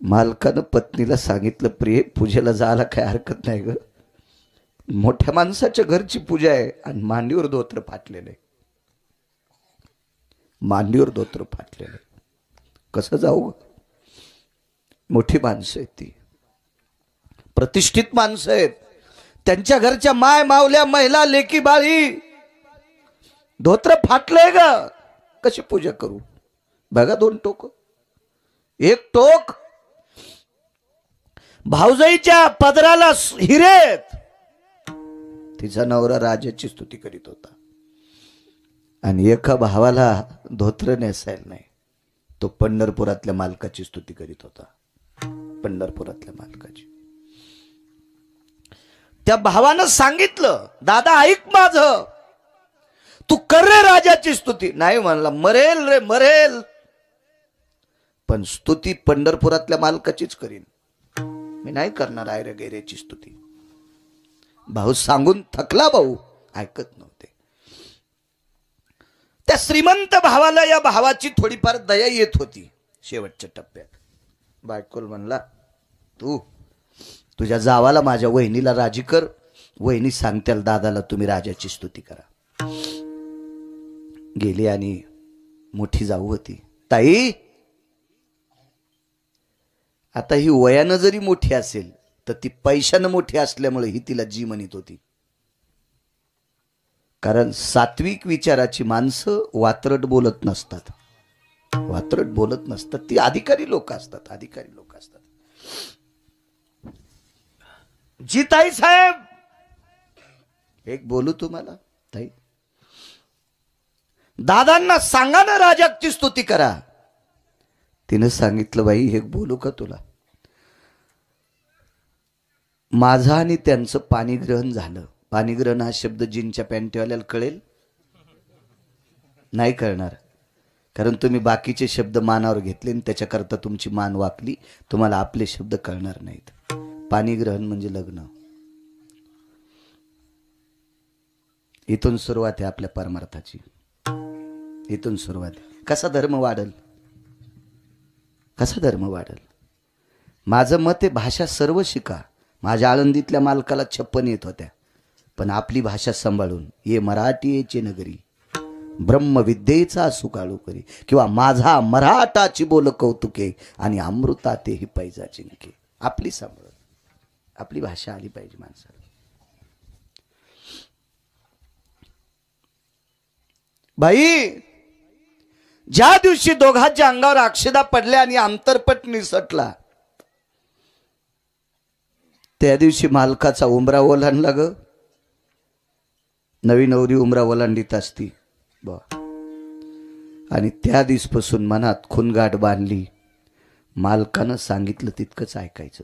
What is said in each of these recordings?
मालकानं पत्नीला सांगितलं, प्रिय पूजेला जायला काय हरकत नाही ग, मोठ्या माणसाच्या घरची पूजा आहे आणि मांडीवर धोत्र फाटलेलं, मांडीवर धोत्र फाटलेलं, कसं जाऊ? मोठी माणसं आहेत, ती प्रतिष्ठित माणसं आहेत, त्यांच्या घरच्या माय मावल्या महिला लेकी बाळी, धोत्र फाटलंय ग, कशी पूजा करू? बघा, दोन टोक, एक टोक भाऊजाईच्या पदराला हिरेत, तिचा नवरा राजाची स्तुती करीत होता, आणि एका भावाला धोत्र नेसायला नाही, तो पंढरपुरातल्या मालकाची स्तुती करीत होता, पंढरपुरातल्या मालकाची. त्या भावानं सांगितलं, दादा ऐक माझं, तू कर रे राजाची स्तुती. नाही म्हणला, मरेल रे मरेल, पण स्तुती पंढरपुरातल्या मालकाचीच करीन, मी नाही करणार आयरे गैरेची स्तुती. भाऊ सांगून थकला, भाऊ ऐकत नव्हते. त्या श्रीमंत भावाला या भावाची थोडीफार दया येत होती. शेवटच्या टप्प्यात बायकोल म्हणला, तू तुझ्या जावाला माझ्या वहिनीला राजी कर, वहिनी सांगतील दादाला तुम्ही राजाची स्तुती करा. गेली आणि मोठी जाऊ होती, ताई आता ही वयानं जरी मोठी असेल तर ती पैशानं मोठी असल्यामुळे ही तिला जी म्हणत होती. कारण सात्विक विचाराची माणसं वात्रट बोलत नसतात, वात्रट बोलत नसतात, ती अधिकारी लोक असतात, अधिकारी लोक असतात. जी ताई साहेब, एक बोलू तुम्हाला ताई, दादांना सांगा ना राजाची स्तुती करा. तिने सांगितलं, बाई एक बोलू का तुला, माझं आणि त्यांचं पाणीग्रहण झालं. पाणीग्रहण हा शब्द जीनच्या पॅन्टवाल्याला कळेल, नाही कळणार, कारण तुम्ही बाकीचे शब्द मानावर घेतले आणि त्याच्याकरता तुमची मान वाकली, तुम्हाला आपले शब्द कळणार नाहीत. पाणीग्रहण म्हणजे लग्न. इथून सुरुवात आहे आपल्या परमार्थाची, इथून सुरुवात. कसा धर्म वाढल, कसा धर्म वाढल? माझं मत आहे, भाषा सर्व शिका. माझ्या आळंदीतल्या मालकाला 56 येत होत्या, पण आपली भाषा सांभाळून, ये मराठीचे नगरी ब्रह्मविद्येचा सुकाळू करी, किंवा माझा मराठाची बोल कौतुके आणि अमृता तेही पैजा चिंके. आपली सांभाळ, आपली भाषा आली पाहिजे माणसाला. बाई, ज्या दिवशी दोघांच्या अंगावर अक्षदा पडल्या आणि अंतरपट निसटला, त्या दिवशी मालकाचा उमरा ओलांडला ग. नवी नवरी उमरा ओलांडीत असती बा, आणि त्या दिवसपासून मनात खुनगाठ बांधली. मालकानं सांगितलं तितकंच ऐकायचं,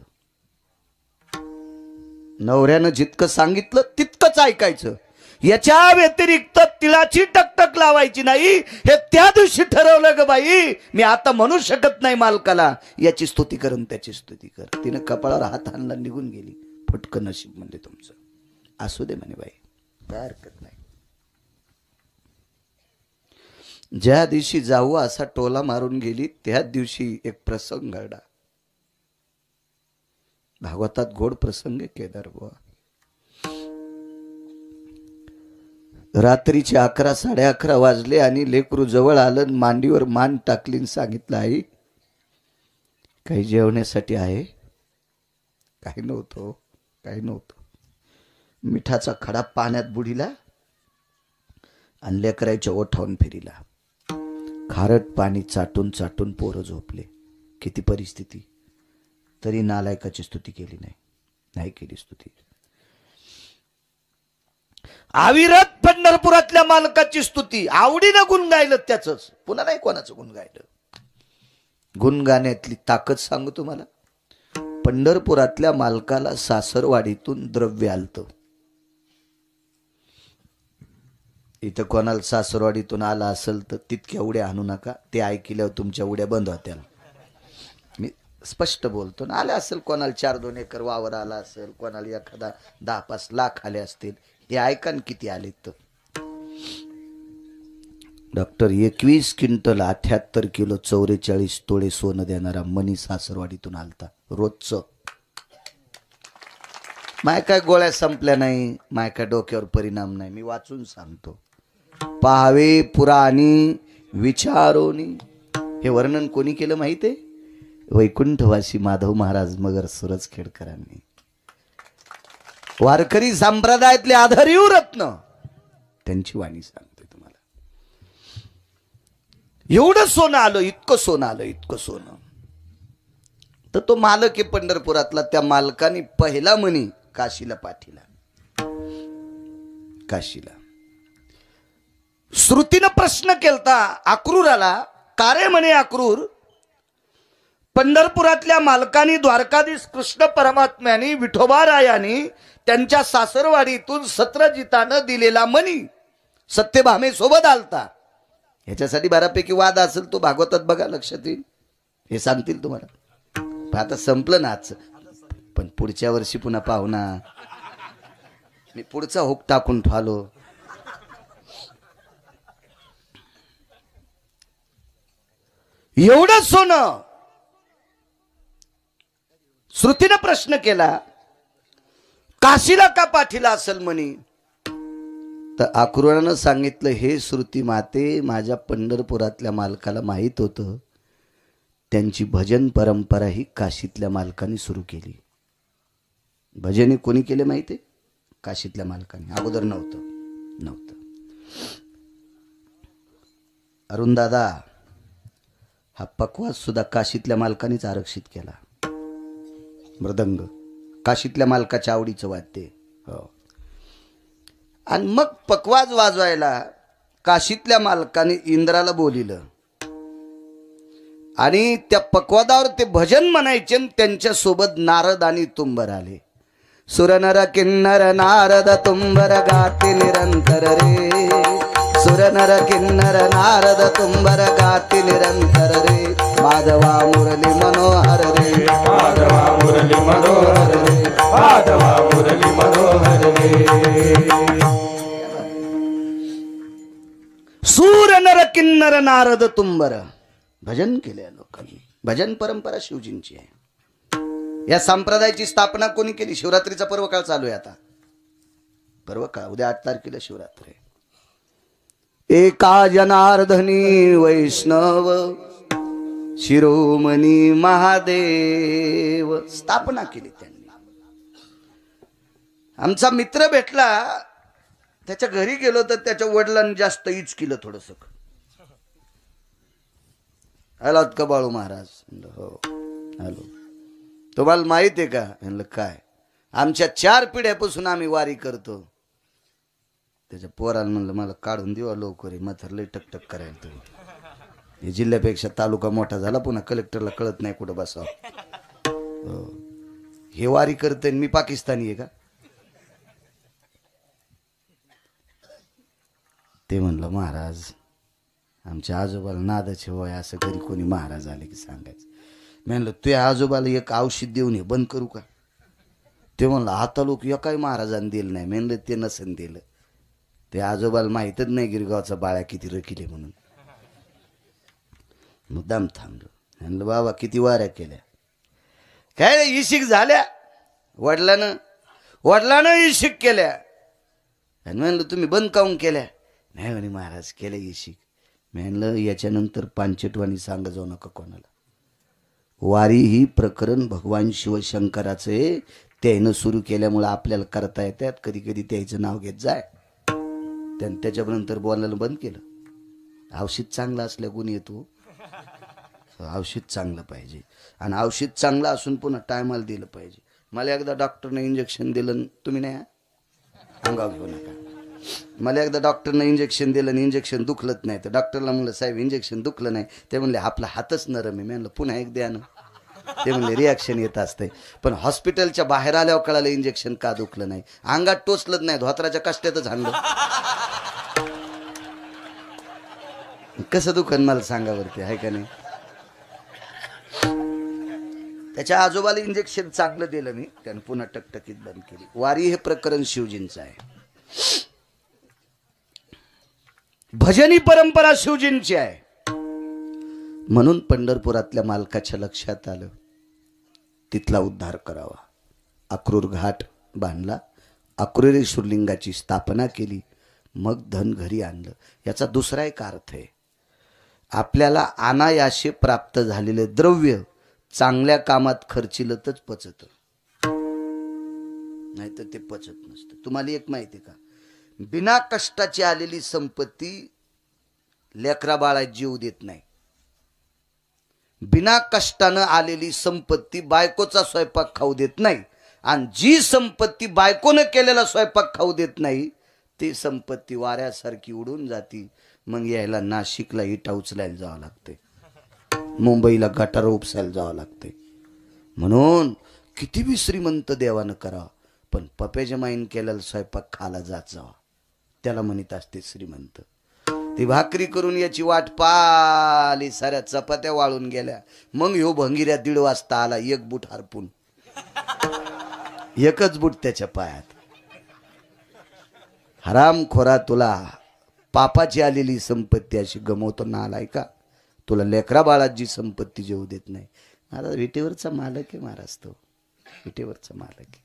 नवऱ्यानं जितकं सांगितलं तितकंच ऐकायचं, याच्या व्यतिरिक्त तिळाची टकटक लावायची नाही. हे त्या दिवशी ठरवलं ग बाई, मी आता म्हणू शकत नाही मालकाला याची स्तुती कर त्याची स्तुती कर. तिने कपाळावर हात आणला, निघून गेली. फटकं नशीब म्हणजे तुमचं, असू दे म्हणे बाई, काय हरकत नाही. ज्या दिवशी जाऊ असा टोला मारून गेली, त्या दिवशी एक प्रसंग घडला. भागवतात गोड प्रसंग केदार बुवा. रात्रीचे 11 11:30 वाजले आणि लेकरू जवळ आलं, मांडीवर मान टाकली, सांगितलं, आई काही जेवण्यासाठी आहे? काही नव्हतं, काही नव्हतं. मिठाचा खडा पाण्यात बुडीला आणि लेकराच्या ओठावून फिरिला. खारट पाणी चाटून चाटून पोरं झोपले. किती परिस्थिती, तरी नालायकाची स्तुती केली नाही, नाही केली स्तुती. अविरत पंढरपुरातल्या मालकाची स्तुती, आवडीनं गुण गायलं त्याचंच, पुन्हा नाही कोणाचं गुण गायलं. गुण गाण्यातली ताकद सांगू तुम्हाला. पंढरपुरातल्या मालकाला सासरवाडीतून द्रव्य आलतं. इथं कोणाला सासरवाडीतून आला असेल तर तितक्या उड्या आणू नका, ते ऐकल्यावर तुमच्या उड्या बंद होत्या. मी स्पष्ट बोलतो ना. आले असेल कोणाला 4-2 एकर वावर आला असेल, कोणाला एखादा 10-5 लाख आले असतील, हे ऐका किती आले. तर डॉक्टर 21 क्विंटल 78 किलो 44 तोळे सोनं देणारा मनी सासरवाडीतून आलता रोजचं. माय काय गोळ्या संपल्या नाही, माय काय डोक्यावर परिणाम नाही. मी वाचून सांगतो. पाहावे पुराणी विचारोनी. हे वर्णन कोणी केलं माहिती आहे? वैकुंठवासी माधव महाराज मगर सुरजखेडकरांनी. वारकरी संप्रदायातले आधारीव रत्न त्यांची वाणी सांगते तुम्हाला. एवढं सोनं आलं, इतकं सोनं आलं, इतकं सोनं. तर तो मालक आहे पंढरपुरातला, त्या मालकाने पहिला मणी काशीला पाठीला. काशीला श्रुतीनं प्रश्न केलता अक्रूराला, का रे म्हणे अक्रूर, पंढरपुरातल्या मालकानी द्वारकाधीश कृष्ण परमात्म्याने विठोबारायानी त्यांच्या सासरवाडीतून सत्रजितानं दिलेला मणी सत्यभामे सोबत आलता. ह्याच्यासाठी बऱ्यापैकी वाद असेल, तो भागवतात बघा, लक्षात येईल, हे सांगतील तुम्हाला. आता संपलं ना आजचं, पण पुढच्या वर्षी पुन्हा पाहू ना. मी पुढचा हुक टाकून ठेवलो. एवढं सोनं. श्रुतीनं प्रश्न केला, काशीला का पाठीला असेल म्हणी? तर अक्रूरानं सांगितलं, हे श्रुती माते, माझ्या पंढरपुरातल्या मालकाला माहित होतं त्यांची भजन परंपरा ही काशीतल्या मालकाने सुरू केली. भजने कोणी केले माहिती? काशीतल्या मालकाने. अगोदर नव्हतं. अरुण दादा, हा पकवाज सुद्धा काशीतल्या मालकानेच आरक्षित केला. मृदंग काशीतल्या मालकाच्या आवडीचं वाद्य. हो. आणि मग पकवाज वाजवायला काशीतल्या मालकाने इंद्राला बोलिलं आणि त्या पकवादावर ते भजन म्हणायचे. त्यांच्या सोबत नारद आणि तुंबर आले. सुरनर किन्नर नारद तुंबर गाते निरंतर रे. सुरनर किन्नर नारद तुंबर गाते निरंतर रे. माधवा मुरली मनोहर रे. माधवा मुरली मनोहर रे. माधवा मुरली मनोहर रे. सूर नर किन्नर नारद तुंबर भजन केले लोकांनी. भजन परंपरा शिवजींची आहे. या संप्रदायाची स्थापना कोणी केली? शिवरात्रीचा पर्व काळ चालू आहे आता. पर्व काळ उद्या 8 तारखेला शिवरात्री. एका जनार्दनी वैष्णव शिरोमणी महादेव स्थापना केली त्यांनी. आमचा मित्र भेटला, त्याच्या घरी गेलो तर त्याच्या वडिलांनी जास्त ईच केलं थोडस. आलात का बाळू महाराज? हो हॅलो. तुम्हाला माहित आहे का? म्हणलं काय? आमच्या 4 पिढ्यापासून आम्ही वारी करतो. त्याच्या पोराला म्हणलं, मला काढून देवा लवकर, मथर लय टकटक करायला. तुम्ही हे जिल्ह्यापेक्षा तालुका मोठा झाला, पुन्हा कलेक्टरला कळत नाही कुठं बसावं. हे वारी करते, मी पाकिस्तानी आहे का? ते म्हणलं, महाराज आमच्या आजोबाला नादाचे वय, असं घरी कोणी महाराज आले की सांगायचं. मी म्हणलं, तुझ्या आजोबाला एक औषध देऊन हे बंद करू का? ते म्हणलं, आता लोक एकाही महाराजांनी दिलं नाही. म्हणलं, ते नसन दिलं. ते आजोबाला माहीतच नाही गिरगावचा बाळ्या किती रकिले म्हणून. मुद्दाम थांबलो. म्हणलं, बाबा किती वाऱ्या केल्या, काय इशिक झाल्या, वडिलानं इशिक केल्या. आणि म्हणलं, तुम्ही बंद काऊन केल्या? नाही म्हणे महाराज केल्या इशिक. म्हणलं, याच्यानंतर पांचटवाणी सांगा जाऊ नका कोणाला. वारी ही प्रकरण भगवान शिवशंकराचं आहे. त्यानं सुरू केल्यामुळं आपल्याला करता येतात. कधी कधी त्याचं नाव घेत जाय. त्याच्यानंतर बोलायला बंद केलं. औषध चांगलं असल्या गुण येतो. औषध चांगलं पाहिजे, आणि औषध चांगलं असून पुन्हा टायमाला दिलं पाहिजे. मला एकदा डॉक्टरने इंजेक्शन दिलं, तुम्ही नाही अंगावर घेऊ नका. मला एकदा डॉक्टरनं इंजेक्शन दिलं आणि इंजेक्शन दुखलत नाही. तर डॉक्टरला म्हणलं, साहेब इंजेक्शन दुखलं नाही. ते म्हणले, आपला हातच नरम आहे. म्हणलं, पुन्हा एक द्या ना. ते म्हणले, रिॲक्शन येत असते. पण हॉस्पिटलच्या बाहेर आल्यावर कळालं इंजेक्शन का दुखलं नाही. अंगात टोचलत नाही, धोत्राच्या कष्टातच हाणलं. कसं दुखन मला सांगावरती, आहे का नाही? त्याच्या आजोबाला इंजेक्शन चांगलं दिलं मी, त्यानं पुन्हा टकटकीत बंद केली. वारी हे प्रकरण शिवजींचं आहे. भजनी परंपरा शिवजींची आहे. म्हणून पंढरपुरातल्या मालकाच्या लक्षात आलं तिथला उद्धार करावा. अक्रूर घाट बांधला, अक्रूरेश्वर लिंगाची स्थापना केली, मग धन घरी आणलं. याचा दुसरा एक अर्थ आहे, आपल्याला अनायासे प्राप्त झालेले द्रव्य चांगल्या कामात खर्चिलं तरच पचत, नाही तर ते पचत नसतं. तुम्हाला एक माहिती का, बिना कष्टाची आलेली संपत्ती लेकरा बाळात जीव देत नाही. बिना कष्टानं आलेली संपत्ती बायकोचा स्वयंपाक खाऊ देत नाही. आणि जी संपत्ती बायकोनं केलेला स्वयंपाक खाऊ देत नाही ती संपत्ती वाऱ्यासारखी उडून जाती. मग यायला नाशिकला इटा उचलायला जावं लागते, मुंबईला गटार उपसायला जावं लागते. म्हणून किती बी श्रीमंत देवानं करावं, पण पप्याच्या माईन केलेला स्वयंपाक खाला जात जावा, त्याला म्हणत असते श्रीमंत. ती भाकरी करून याची वाट पाली, साऱ्या चपात्या वाळून गेल्या. मग ह्यो भंगिऱ्या 1:30 वाजता आला, एक बूट हरपून, एकच बूट त्याच्या पायात. हराम खोरा, तुला पापाची आलेली संपत्ती अशी गमवतो ना, आलाय का? तुला लेकरा बाळात जी संपत्ती जेवू देत नाही. महाराज विटेवरचा मालक आहे महाराज, तो विटेवरचा मालक आहे.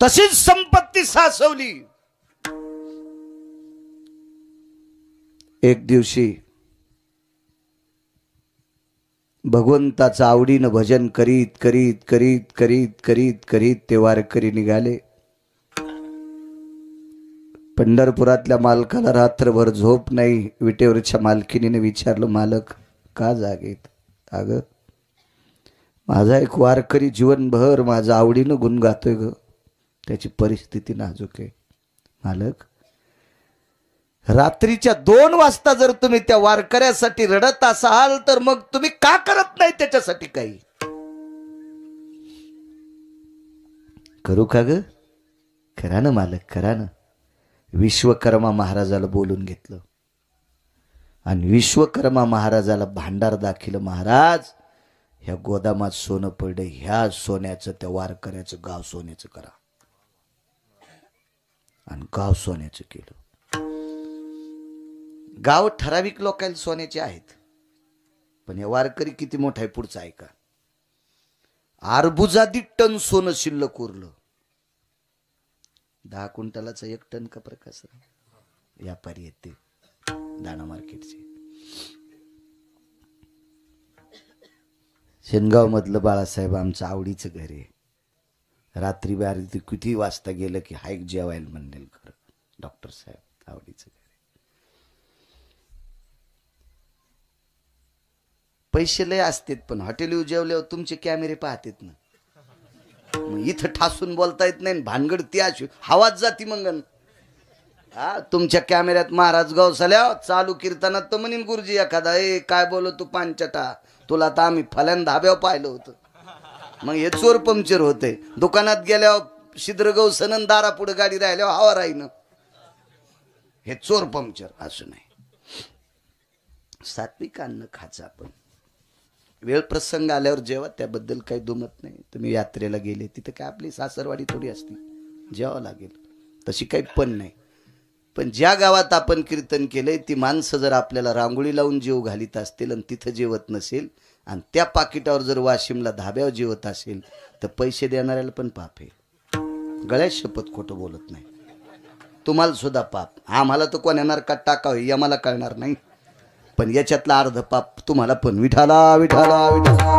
तशीच संपत्ती सासवली. एक दिवशी भगवंताचं आवडीनं भजन करीत करीत करीत करीत करीत करीत ते वारकरी निघाले. पंढरपुरातल्या मालकाला रात्रभर झोप नाही. विटेवरच्या मालकिनीने विचारलं, मालक का जागेत? अगं माझा एक वारकरी जीवनभर माझं आवडीनं गुण गातोय ग, त्याची परिस्थिती नाजूक आहे. मालक, रात्रीच्या 2 वाजता जर तुम्ही त्या वारकऱ्यासाठी रडत असाल तर मग तुम्ही का करत नाही त्याच्यासाठी काही? करू का ग? करा ना मालक, करा ना. विश्वकर्मा महाराजाला बोलून घेतलं आणि विश्वकर्मा महाराजाला भांडार दाखिलं. महाराज, ह्या गोदामात सोनं पडलं, ह्या सोन्याचं त्या वारकऱ्याचं गाव सोन्याचं करा. आणि गाव सोन्याचं केलं. गाव ठराविक लोकांना सोन्याचे आहेत, पण हे वारकरी किती मोठा आहे पुढचा ऐका. अर्बुजादी टन सोनं शिल्लक उरलं. 10 क्विंटलाचा 1 टन का प्रकाश व्यापारी येते दाणा मार्केटचे. शेनगाव मधलं बाळासाहेब आमचं आवडीचं घर आहे. रात्री बारी किती वाजता गेलं की हायक जेवायला म्हणेल घर. डॉक्टर साहेब आवडीचं घर. पैसे लय असतात, पण हॉटेल जेवल्यावर तुमचे कॅमेरे पाहतात ना. इथं ठासून बोलता येत नाही, भानगड ती अशी हवाच जाती. मंगन हा तुमच्या कॅमेऱ्यात महाराज गवसल्या चालू कीर्तनात तर म्हणीन गुरुजी एखादा, ए काय बोलो तू पांचटा, तुला तर आम्ही फल्यान धाब्यावर पाहिलं होतं. मग हे चोर पंक्चर होते. दुकानात गेल्यावर शिद्र गवसन दारा पुढे गाडी राहिल्यावर हवा राहीन, हे चोर पंक्चर असं नाही. सात्विक अन्न खायचं आपण. वेळ प्रसंग आल्यावर जेव्हा, त्याबद्दल काही दुमत नाही. तुम्ही यात्रेला गेले तिथं काय आपली सासरवाडी थोडी असती, जेवावं लागेल, तशी काही पण नाही. पण ज्या गावात आपण कीर्तन केलंय ती माणसं जर आपल्याला रांगोळी लावून जेव घालीत असतील आणि तिथं जेवत नसेल आणि त्या पाकिटावर जर वाशिमला धाब्यावर जेवत असेल तर पैसे देणाऱ्याला पण पाप आहे. गळ्यात शपथ खोटं बोलत नाही. तुम्हाला सुद्धा पाप. आम्हाला तर कोण येणार का टाकावं हे आम्हाला कळणार नाही, पण याच्यातला अर्ध पाप तुम्हाला पण. विठाला विठाला विठाला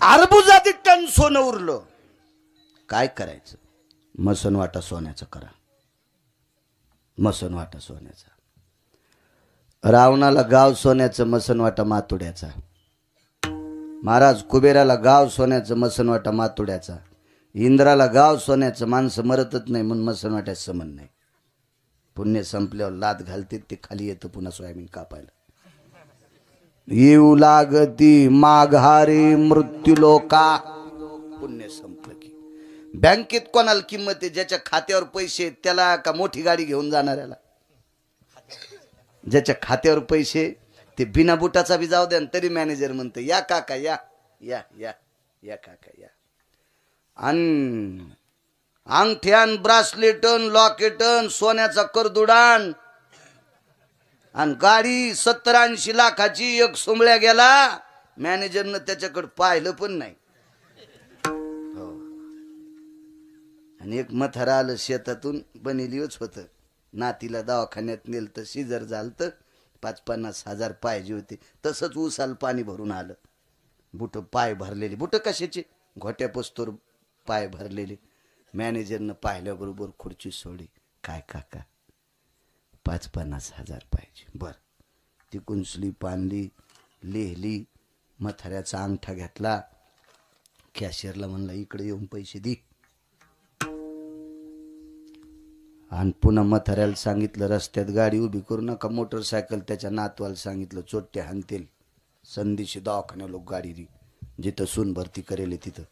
अर्बुजादी टन सोनं उरलं. काय करायचं? मसनवाटा सोन्याचा करा. मसनवाटा सोन्याचा. रावणाला गाव सोन्याचं, मसनवाटा मातुड्याचा. महाराज कुबेराला गाव सोन्याचं, मसनवाटा मातुड्याचा. इंद्राला गाव सोन्याचं, माणसं मरतच नाही म्हणून मसनवाट्यात समन नाही. पुण्य संपल्यावर लात घालते ते खाली येतं पुन्हा सोयाबीन कापायला. येऊ लागती माघारी मृत्यूलोका. पुण्य संपलं की बँकेत कोणाला किंमत आहे? ज्याच्या खात्यावर पैसे त्याला का मोठी गाडी घेऊन जाणाऱ्याला? ज्याच्या खात्यावर पैसे ते बिना बुटाचा बी जाऊ द्या तरी मॅनेजर म्हणतं या काका या या या या काका या. आणि अंगठ्यान ब्रासलेटन लॉकेटन सोन्याचा करदुडान आणि गाडी 70-80 लाखाची एक सोमळ्या गेला. मॅनेजरनं त्याच्याकडे पाहिलं पण नाही. हो. आणि एक मथारा आलं शेतातून बनेलीच होतं. नातीला दवाखान्यात नेलं तर सिजर झालतं. 50-50 हजार पाहिजे होते. तसंच ऊसाला पाणी भरून आलं. बुट पाय भरलेले. बुट कशाचे? घोट्या पोस्तोर पाय भरलेले. मॅनेजरनं पाहिल्याबरोबर खुर्ची सोडली. काय काका 50-50 हजार पाहिजे. बर ती कुंचली पानली लिहिली. मथाऱ्याचा अंगठा घेतला. कॅशियरला म्हणला इकडे येऊन पैसे दे. आणि पुन्हा मथाऱ्याला सांगितलं रस्त्यात गाडी उभी करू नका. मोटरसायकल त्याच्या नातवाला सांगितलं चोट्टे हाणतील. संधीशी दवाखान्या लोक गाडी दी. जिथं सून भरती करेल तिथं.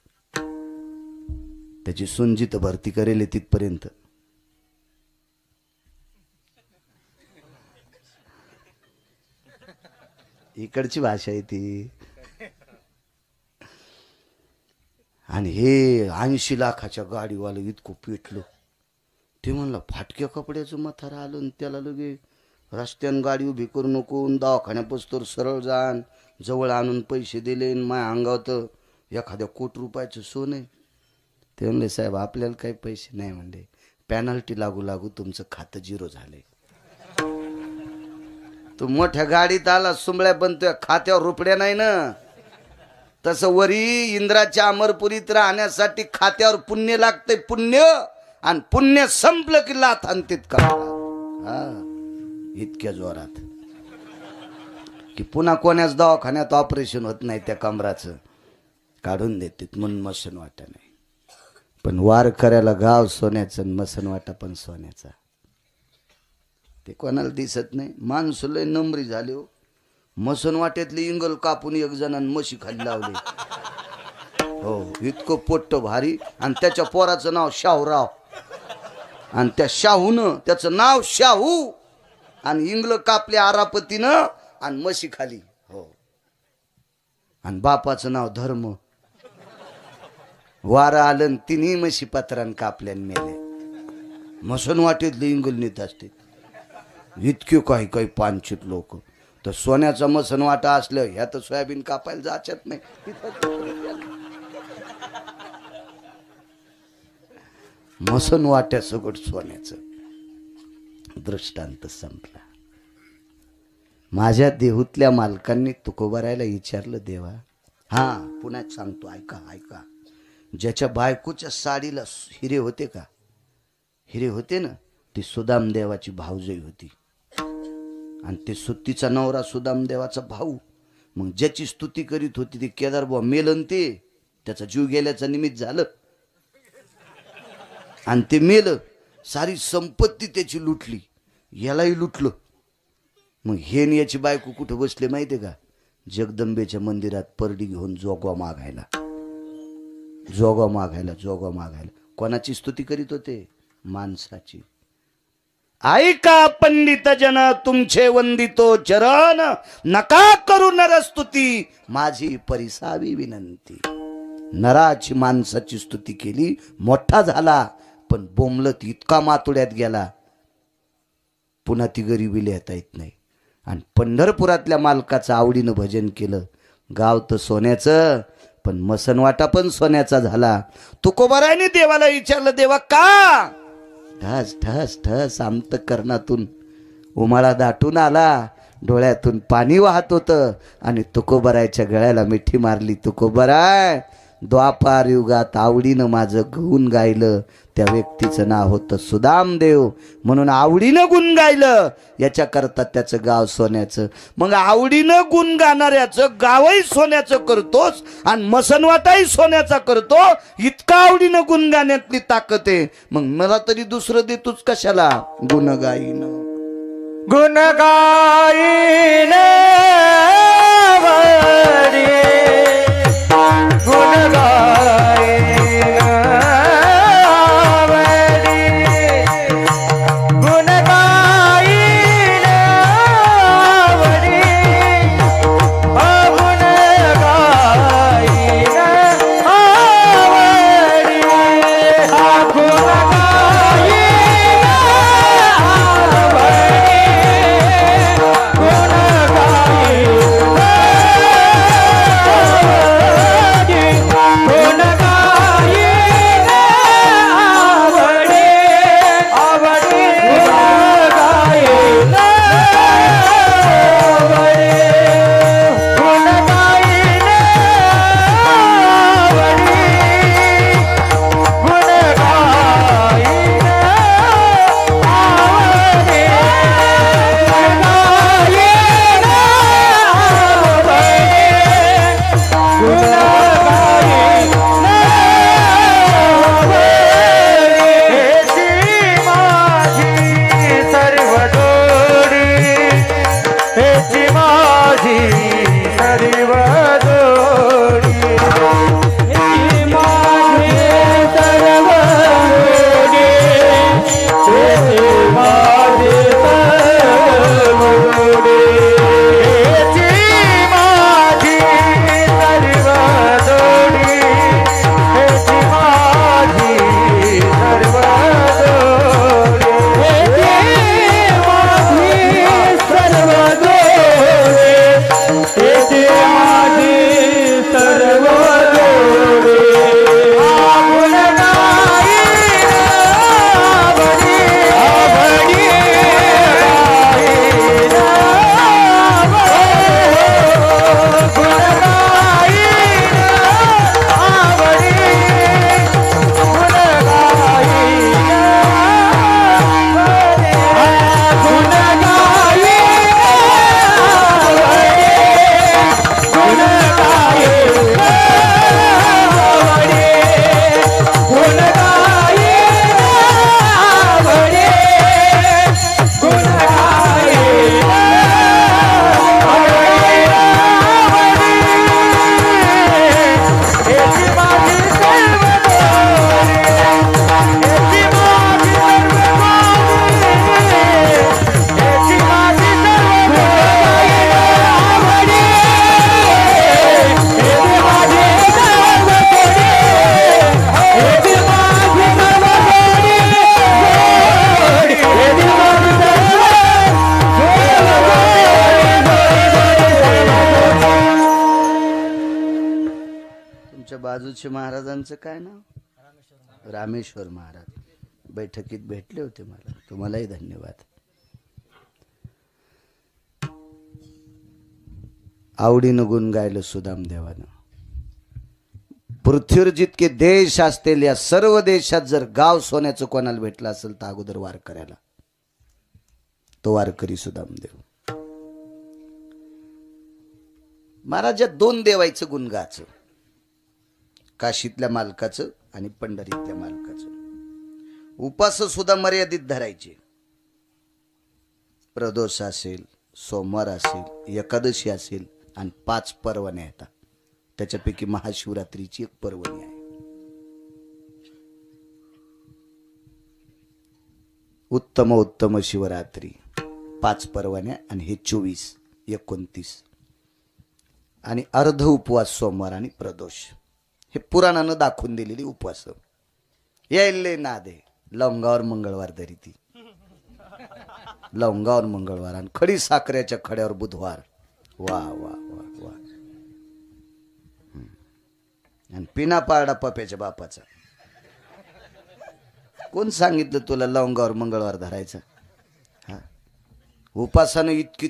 त्याची सून जिथं भरती करेल तिथपर्यंत. इकडची भाषा आहे ती. आणि हे 80 लाखाच्या गाडीवालं इतकं पेटलं. ते म्हणलं फाटक्या कपड्याचं मथारा आलं आणि त्याला लगे रस्त्यानं गाडी उभी करू नको. दवाखान्यापासून सरळ जाण. जवळ आणून पैसे दिले. माझ्या अंगावत एखाद्या ₹1 कोटी सोनं आहे. ते म्हणले साहेब आपल्याला काही पैसे नाही. म्हणले पॅनल्टी लागू लागू तुमचं खातं 0 झालंय. तू मोठ्या गाडीत आला सुंबळ्या बनतोय खात्यावर रुपड्या नाही ना. तसं वरी इंद्राच्या अमरपुरीत राहण्यासाठी खात्यावर पुण्य लागतंय. पुण्य आणि पुण्य संपलं की लाथ आणतेत का. हा इतक्या जोरात की पुन्हा कोणाच दवाखान्यात ऑपरेशन होत नाही. त्या कमराचं काढून देतात म्हणून मसन वाटा नाही. पण वार करायला गाव सोन्याचं आणि मसन वाटा पण सोन्याचा. ते कोणाला दिसत नाही. माणसं लय नंबरी झाले हो. मसन वाट्यातली इंगल कापून एक जणांनी म्हशी खाली लावली. हो इतकं पोट्ट भारी. आणि त्याच्या पोराचं नाव शाहूराव. आणि त्या शाहूनं त्याचं नाव शाहू. आणि इंगल कापले आरापतीनं आणि म्हशी खाली. हो आणि बापाचं नाव धर्म. वारा आलं तिन्ही म्हशी पत्रान कापल्यान मेले. मसन वाटेतले इंगल नेत असते. इतके काही काही पानचित लोक. तर सोन्याचा मसन वाटा असलं ह्या तर सोयाबीन कापायला जाचत नाही. मसन वाट्या सगळं सोन्याचं. दृष्टांत संपला. माझ्या देहूतल्या मालकांनी तुकोबारायला विचारलं देवा. हा पुन्हा सांगतो ऐका ऐका. ज्याच्या बायकोच्या साडीला हिरे होते का. हिरे होते ना. ती सुदामदेवाची भाऊजई होती. आणि ते सुत्तीचा नवरा सुदामदेवाचा भाऊ. मग ज्याची स्तुती करीत होती ते केदारबुवा मेलन. ते त्याचा जीव गेल्याचं निमित्त झालं. आणि ते मेलं. सारी संपत्ती त्याची लुटली. यालाही लुटलं. मग हे याची बायको कुठं बसले माहितीये का. जगदंबेच्या मंदिरात परडी घेऊन जोगवा मागायला. जोगवा मागायला जोगवा मागायला. कोणाची स्तुती करीत होते. माणसाची. ऐका पंडित जन तुमचे वंदितो चरण. नका करू नरस्तुती माझी परिसावी विनंती. नराची माणसाची स्तुती केली. मोठा झाला पण बोंबलत इतका मातुड्यात गेला पुन्हा ती गरिबी लिहिता येत नाही. आणि पंढरपुरातल्या मालकाचं आवडीनं भजन केलं. गाव तर सोन्याचं पण मसनवाटा पण सोन्याचा झाला. तुकोबारायने देवाला विचारलं देवा का. ठस ठस ठस अंतःकरणातून उमाळा दाटून आला. डोळ्यातून पाणी वाहत होतं. आणि तुकोबारायच्या गळ्याला मिठी मारली. तुकोबाराय द्वापार युगात आवडीनं माझं गुण गायलं. त्या व्यक्तीचं नाव होतं सुदामदेव. म्हणून आवडीनं गुण गायलं. याच्याकरता त्याचं गाव सोन्याचं. मग आवडीनं गुण गाणाऱ्याचं गावही सोन्याचं करतोस आणि मसनवाटाही सोन्याचा करतो. इतका आवडीनं गुण गाण्यातली ताकद आहे. मग मला तरी दुसरं देतोच कशाला. गुण गाईन गुण गाईन गुण गाईन बाजूचे महाराजांचं काय नाव? रामेश्वर महाराज बैठकीत भेटले होते मला. तुम्हालाही धन्यवाद. आवडीनं गुण गायलं सुदाम देवानं. पृथ्वीवर जितके देश असतील या सर्व देशात जर गाव सोन्याचं कोणाला भेटलं असेल तर अगोदर वार करायला तो वारकरी सुदामदेव महाराज. दोन देवायचं गुण गाचं, काशीतल्या मालकाचं आणि पंढरीतल्या मालकाचं. उपास सुद्धा मर्यादित धरायचे. प्रदोष असेल, सोमवार असेल, एकादशी असेल आणि 5 पर्वण्या येतात. त्याच्यापैकी महाशिवरात्रीची एक पर्वणी आहे. उत्तम शिवरात्री 5 पर्वण्या आणि हे 24, 29 आणि अर्ध उपवास सोमवार आणि प्रदोष. हे पुराणानं दाखवून दिलेली उपवास. यायले नादे लवंगावर मंगळवार धरी ती लवंगावर मंगळवार आणि खडी साखरेच्या खड्यावर बुधवार. वा वा वा वा. आणि पिना पारडा पप्याच्या बापाचा. कोण सांगितलं तुला लवंगावर मंगळवार धरायचा? हा, उपासानं इतकी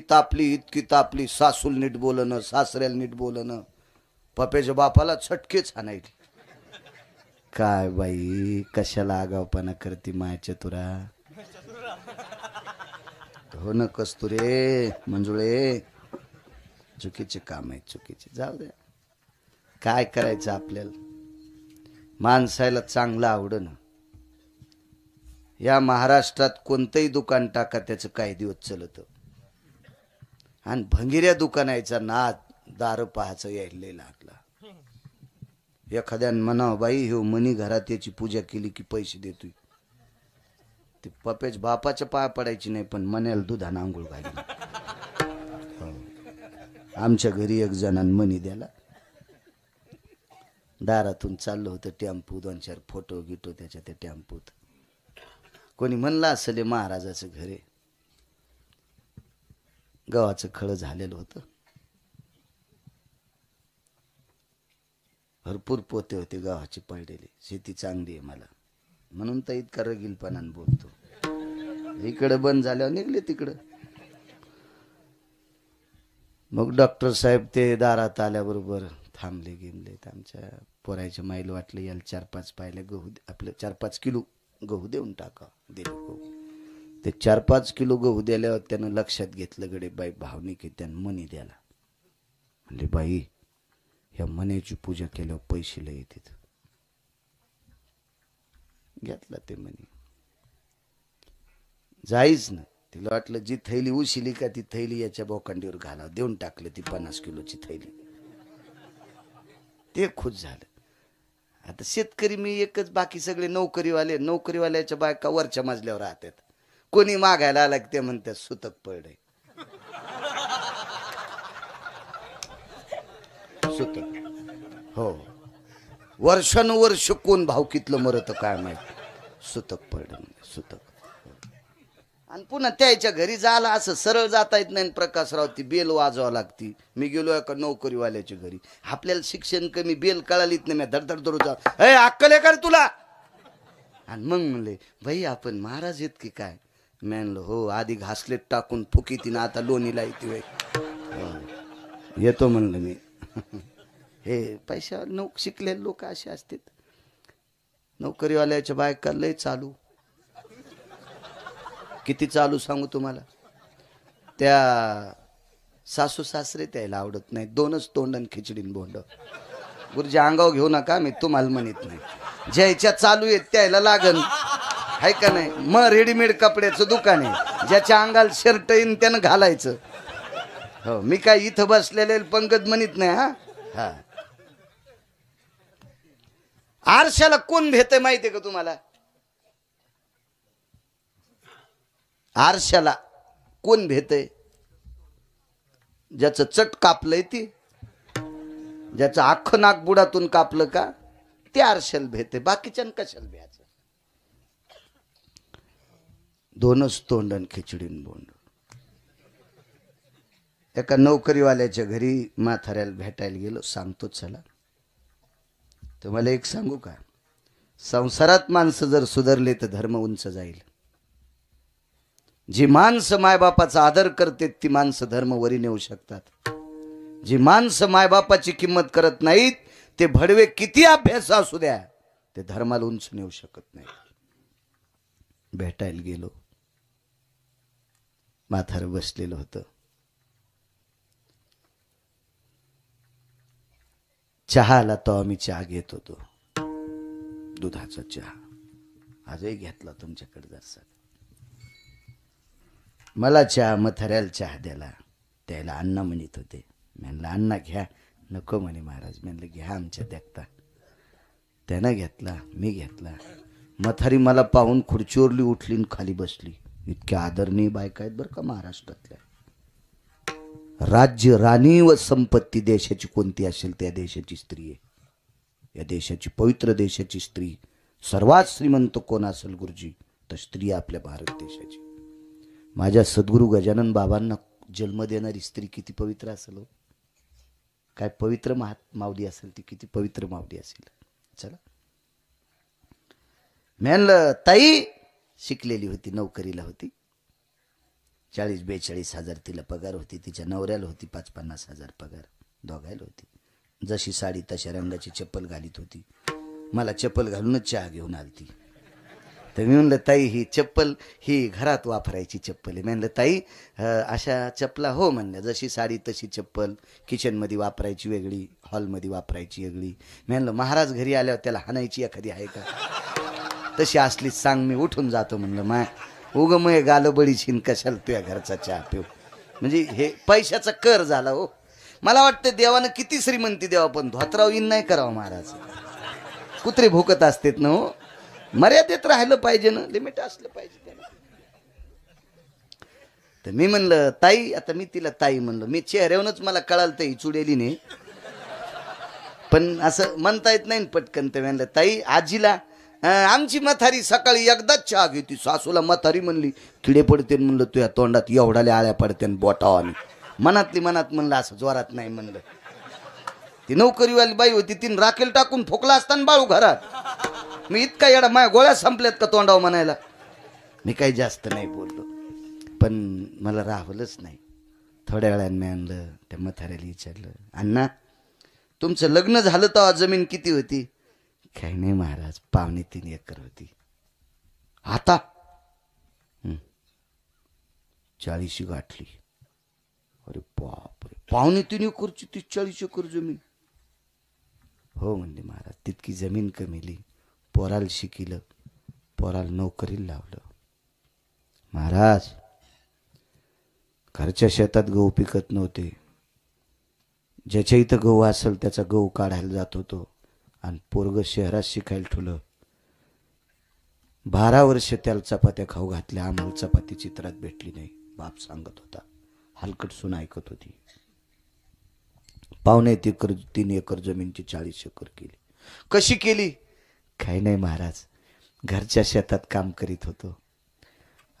तापली सासूल नीट बोलणं, सासऱ्याला नीट बोलणं, पप्याच्या बापाला छटकेच आणायची. काय बाई, कशाला आगावपणा करती मायाच्या तुरा. हो न कस्तुरे मंजुळे, चुकीचे काम आहे, चुकीचे. जाऊ द्या, काय करायचं आपल्याला. माणसाला चांगलं आवडणं. या महाराष्ट्रात कोणतंही दुकान टाका त्याचं काही दिवस चलत. आणि भंगिऱ्या दुकानाचा नाद दार पाहायचं यायला लागला. एखाद्यानं म्हणावं बाई हो मनी घरात याची पूजा केली की पैसे देतोय. ते पप्याच बापाच्या पाया पडायची नाही पण मण्याला दुधानं आंघोळ घाली. आमच्या घरी एक जणांनी मनी द्याला. दारातून चाललं होतं टेम्पो, 2-4 फोटो गिटो त्याच्या त्या टेम्पोत. कोणी म्हणलं असेल महाराजाचं घर आहे. गव्हाचं खळं झालेलं होतं. भरपूर पोते होते गव्हाचे पडलेले. शेती चांगली आहे मला म्हणून तर इतका रगीलपणानं बोलतो. इकडं बंद झाल्यावर निघले तिकडं. मग डॉक्टर साहेब ते दारात आल्याबरोबर थांबले गेले. आमच्या पोरायच्या माईला वाटलं याला 4-5 पायले गहू, आपलं 4-5 किलो गहू देऊन टाका. दिले गहू. ते 4-5 किलो गहू दिल्यावर त्यानं लक्षात घेतलं गडे बाई भावनिक त्यानं मनी द्याला. म्हणजे बाई ह्या मनीची पूजा केल्यावर पैसे लय येतात. घेतला ते मनी. जाईच ना. तिला वाटलं जी थैली उशिली का ती थैली याच्या बोकांडीवर घाला. देऊन टाकलं ती 50 किलोची थैली. ते खुश झालं. आता शेतकरी मी एकच, बाकी सगळे नोकरीवाले. नोकरीवाल्याच्या बायका वरच्या मजल्यावर राहतात. कोणी मागायला आला की ते म्हणतात सुतक पडे. सुतक. हो, वर्षानुवर्ष कोण भावकीतलं मरत काय माहिती. सुतक पडलं म्हणजे सुतक. आणि पुन्हा त्याच्या घरी जायला असं सरळ जाता येत नाही. प्रकाशराव ती बेल वाजवावं लागती. मी गेलो एका नोकरीवाल्याच्या घरी. आपल्याला शिक्षण कमी, बेल कळालीच नाही. मी धडधड दररोज अक्कल आहे का तुला. आणि मग म्हणले भाई आपण महाराज येत की काय. मी म्हणलं हो, आधी घासलेट टाकून फुकी तिनं आता लोणीला येते. येतो म्हणलं मी. हे पैशा शिकलेले लोक असे असतात. नोकरीवाल्याच्या बायका लय चालू. किती चालू सांगू तुम्हाला. त्या सासू सासरे त्याला आवडत नाही. 2च तोंडन खिचडीन बोंड. गुरुजी अंगावर घेऊ नका, मी तुम्हाला म्हणत नाही. ज्याच्या चालू आहेत त्याला लागन आहे का नाही. मग रेडीमेड कपड्याचं दुकान आहे. ज्याच्या अंगाला शर्ट येईन त्यानं घालायचं. हो, मी काय इथं बसलेले पंगत म्हणत नाही. हा हा. आरशाला कोण भेटय माहितीये का तुम्हाला. आरशाला कोण भेटय. ज्याचं चट कापलंय ती, ज्याचं अख्खं नाक बुडातून कापलं का ते आरशाला भेटते. बाकीच्या कशाला भ्यायचं. 2च तोंडन खिचडीन बोंड. एका नोकरीवाल्याच्या घरी म्हाताऱ्याला भेटायला गेलो. सांगतो चला. तुम्हाला एक सांगू का, संसारात माणसं जर सुधारले तर धर्म उंच जाईल. जी माणसं मायबापाचा आदर करते ती माणसं धर्म वरी नेऊ शकतात. जी माणसं मायबापाची किंमत करत नाहीत ते भडवे किती अभ्यास असू द्या ते धर्माला उंच नेऊ शकत नाही. भेटायला गेलो, म्हातारं बसलेलं होतं. चहा आला तो आम्ही चहा घेत होतो, दुधाचा चहा. आजही घेतला तुमच्याकडे जरसा. मला चहा, म्हाताऱ्याला चहा द्यायला, त्याला अण्णा म्हणत होते. म्हणलं अण्णा घ्या. नको म्हणे महाराज. म्हणलं घ्या आमच्या देखता. त्यानं घेतला, मी घेतला. म्हातारी मला पाहून खुर्चीवरली उठली आणि खाली बसली. इतक्या आदरणीय बायका आहेत बरं का महाराष्ट्रातल्या. राज्य, राणी व संपत्ती देशाची कोणती असेल त्या देशाची स्त्री आहे. या देशाची, पवित्र देशाची स्त्री. सर्वात श्रीमंत कोण असेल गुरुजी तर स्त्री आपल्या भारत देशाची. माझ्या सद्गुरू गजानन बाबांना जन्म देणारी स्त्री किती पवित्र असेल हो. काय पवित्र मावली असेल ती, किती पवित्र मावली असेल. चला, म्हणलं ताई शिकलेली होती, नोकरीला होती. 40-42 हजार तिला पगार होती. तिच्या नवऱ्याला होती 50-50 हजार पगार. दोघायला होती. जशी साडी तशा रंगाची चप्पल घालीत होती. मला चप्पल घालूनच चहा घेऊन आलती. तर मी म्हणलं ताई ही चप्पल ही घरात वापरायची चप्पल आहे. म्हणलं ताई अशा चप्पला. हो म्हणल्या, जशी साडी तशी चप्पल, किचनमध्ये वापरायची वेगळी, हॉलमध्ये वापरायची वेगळी. म्हणलं महाराज घरी आल्यावर त्याला हाणायची एखादी आहे का? तशी असलीच सांग, मी उठून जातो म्हणलं. माय उग मग गालबडी छिन कशाला तुझ्या घरचा चहा पिऊ. म्हणजे हे पैशाचा कर झाला हो. मला वाटतं देवानं किती श्रीमंती द्यावा पण धोत्राव इन नाही करावं महाराज. कुत्रे भुकत असतात ना हो. मर्यादेत राहिलं पाहिजे ना, लिमिट असलं पाहिजे त्याला. तर मी म्हणलं ताई, आता मी तिला ताई म्हणलं. मी चेहऱ्यावरूनच मला कळालं ताई चुडेली नाही, पण असं म्हणता येत नाही पटकन. तर म्हणलं ताई आजीला, आमची म्हातारी सकाळी एकदाच चहा घेते. सासूला म्हातारी म्हणली किडे पडते. म्हणलं तुझ्या तोंडात एवढाले आळ्या पडते बोटावानी. मनातली मनात म्हणलं असं जोरात नाही म्हणलं. ती नोकरीवाली बाई होती, तीन राखेल टाकून फोकला असताना बाळू घरात. मी इतका येडा, माझ्या गोळ्या संपल्यात का तोंडाव म्हणायला. मी काही जास्त नाही बोललो, पण मला राहवलंच नाही. थोड्या वेळाने मी आणलं, त्या म्हाताऱ्याला विचारलं, अण्णा तुमचं लग्न झालं तेव्हा जमीन किती होती? काही नाही महाराज, 2.25 एकर होती. आता 40 गाठली. अरे बापरे, 2.25 एकरची 30-40 एकर जमीन. हो म्हणले महाराज, तितकी जमीन कमीली. पोराला शिकिलं, पोराला नोकरीला लावलं. महाराज घरच्या शेतात गहू पिकत नव्हते. ज्याच्या इथं गहू असेल त्याचा गहू काढायला जात होतो. आणि पोरग शहरात शिकायला ठेवलं. 12 वर्ष त्याला चपात्या खाऊ घातल्या. आम्हाला चपाती चित्रात भेटली नाही. बाप सांगत होता. हलकट सून ऐकत होती. 2.25 एकर जमीनची 40 एकर केली. कशी केली? काही नाही महाराज, घरच्या शेतात काम करीत होतो.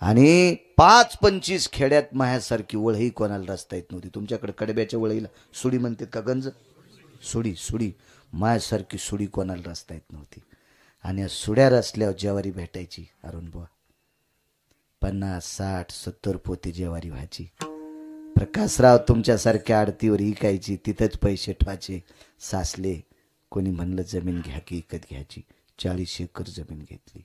आणि 5-25 खेड्यात माझ्यासारखी वळही कोणाला रस्ता येत नव्हती. तुमच्याकडे कडब्याच्या वळीला सुडी म्हणतात का गंज? सुडी. माझ्यासारखी सुडी कोणाला रस्ता येत नव्हती. आणि सुड्या रचल्यावर ज्वारी भेटायची. अरुण बुवा 50-60-70 पोते ज्वारी व्हायची. प्रकाशराव तुमच्यासारख्या आडतीवर इकायची. तिथंच पैसे ठेवायचे. सासले कोणी म्हणलं जमीन घ्या की विकत घ्यायची. 40 एकर जमीन घेतली.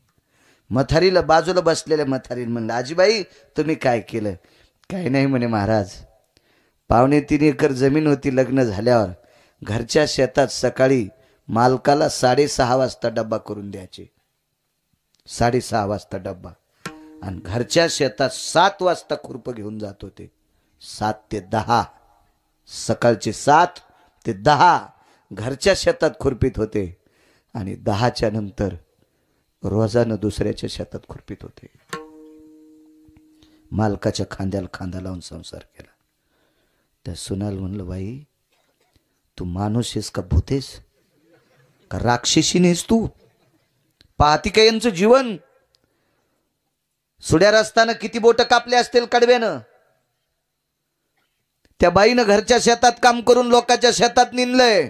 म्हातारीला, बाजूला बसलेल्या म्हातारीला म्हणलं, आजीबाई तुम्ही काय केलं? काही नाही म्हणे महाराज, 2.25 एकर जमीन होती. लग्न झाल्यावर घरच्या शेतात सकाळी मालकाला 6:30 वाजता डब्बा करून द्यायचे. 6:30 वाजता डब्बा. आणि घरच्या शेतात 7 वाजता खुरपं घेऊन जात होते. 7 ते 10, सकाळचे 7 ते 10 घरच्या शेतात खुरपीत होते. आणि 10च्या नंतर रोजानं दुसऱ्याच्या शेतात खुरपीत होते. मालकाच्या खांद्याला खांदा लावून संसार केला. त्या सुनाल म्हणलं, बाई तू माणूस आहेस का भूतेस का राक्षसी नेस तू? पाहती का यांचं जीवन? सुड्या रस्तानं किती बोट कापले असतील कडव्यानं. त्या बाईनं घरच्या शेतात काम करून लोकांच्या शेतात निंदलंय.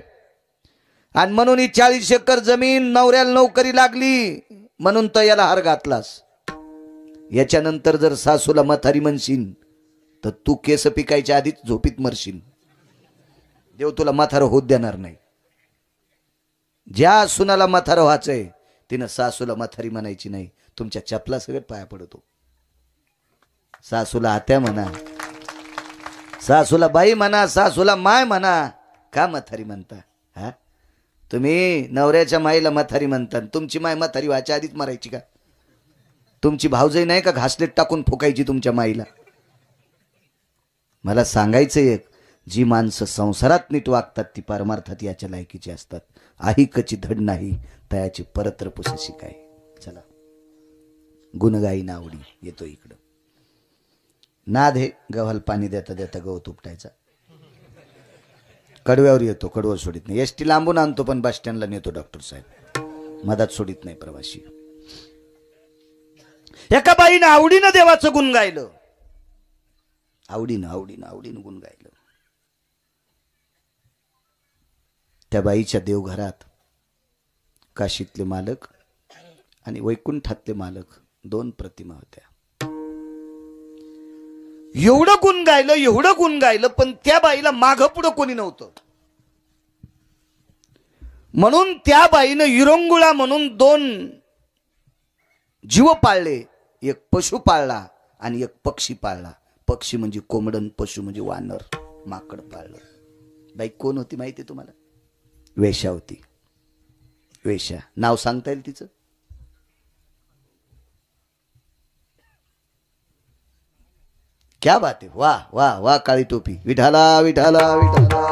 आणि म्हणून ही 40 एकर जमीन नवऱ्याला नोकरी लागली म्हणून तर याला हार घातलास. याच्यानंतर जर सासूला म्हातारी म्हणशील तर तू केस पिकायच्या आधीच झोपीत मरशील. देव तुला म्हातारं होत देणार नाही. ज्या सुनाला म्हातारं व्हायचंय तिनं सासूला म्हातारी म्हणायची नाही. तुमच्या चपला सगळं पाया पडतो. सासूला आत्या म्हणा, सासूला बाई म्हणा, सासूला माय म्हणा. का म्हातारी म्हणता? हा, तुम्ही नवऱ्याच्या माईला म्हातारी म्हणता. तुमची माय म्हातारी व्हायच्या आधीच मरायची का? तुमची भावजई नाही का घासलेट टाकून फुकायची तुमच्या माईला? मला सांगायचं एक, जी माणसं संसारात नीट वागतात ती परमार्थात याच्या लायकीची असतात. आहिकची धड नाही तयाची परत्र पुसशी काय. चला, गुणगाई नावडी येतो इकडं. नाद हे गव्हाला पाणी देता देता गवत उपटायचा. कडव्यावर येतो, कडवं सोडित नाही. एसटी लांबून आणतो पण बस स्टँडला नेतो डॉक्टर साहेब. मधात सोडित नाही प्रवासी. एका बाईनं आवडीनं देवाचं गुण गायलं. आवडीनं आवडीनं आवडीनं गुण गायलं. त्या बाईच्या देवघरात काशीतले मालक आणि वैकुंठातले मालक 2 प्रतिमा होत्या. एवढं गुण गायलं, एवढं गुण गायलं, पण त्या बाईला मागं पुढं कोणी नव्हतं. म्हणून त्या बाईनं विरंगुळा म्हणून 2 जीव पाळले. एक पशु पाळला आणि एक पक्षी पाळला. पक्षी म्हणजे कोंबडन, पशु म्हणजे वानर, माकड पाळलं. बाई कोण होती माहिती तुम्हाला? वेश्या होती. वेश्या. नाव सांगता येईल तिचं? क्या बात है. वाह वाह वाह. काळी टोपी. विठाला विठाला विठाला.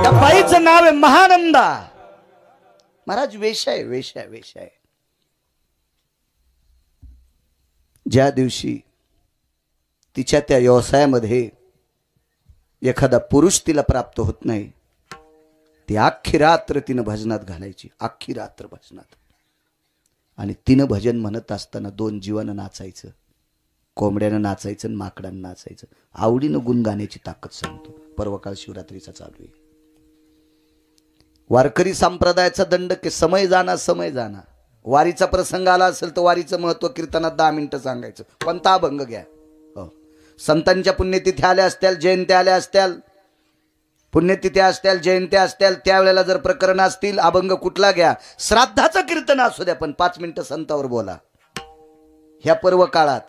त्या बाईचं नाव आहे महानंदा. महाराज वेश्या आहे, वेश्या वेश्या आहे. ज्या दिवशी तिच्या त्या व्यवसायामध्ये एखादा पुरुष तिला प्राप्त होत नाही, ती अख्खी रात्र तिनं भजनात घालायची. अख्खी रात्र भजनात. आणि तिनं भजन म्हणत असताना 2 जीवानं नाचायचं. कोंबड्यानं नाचायचं आणि माकडानं नाचायचं. आवडीनं गुण गाण्याची ताकद सांगतो. पर्वकाळ शिवरात्रीचा चालू आहे. वारकरी संप्रदायाचा दंड के समय जाना समय जाना. वारीचा प्रसंग आला असेल तर वारीचं महत्व कीर्तनात 10 मिनिटं सांगायचं. कोणता अभंग घ्या. हो, संतांच्या पुण्यतिथ्या आल्या असत्याल, जयंत्या आल्या असत्याल, पुण्यतिथ्या असत्याल, जयंत्या असत्याल, त्यावेळेला जर प्रकरण असतील, अभंग कुठला घ्या. श्राद्धाचं कीर्तन असू द्या, पण 5 मिनिटं संतावर बोला. ह्या पर्व काळात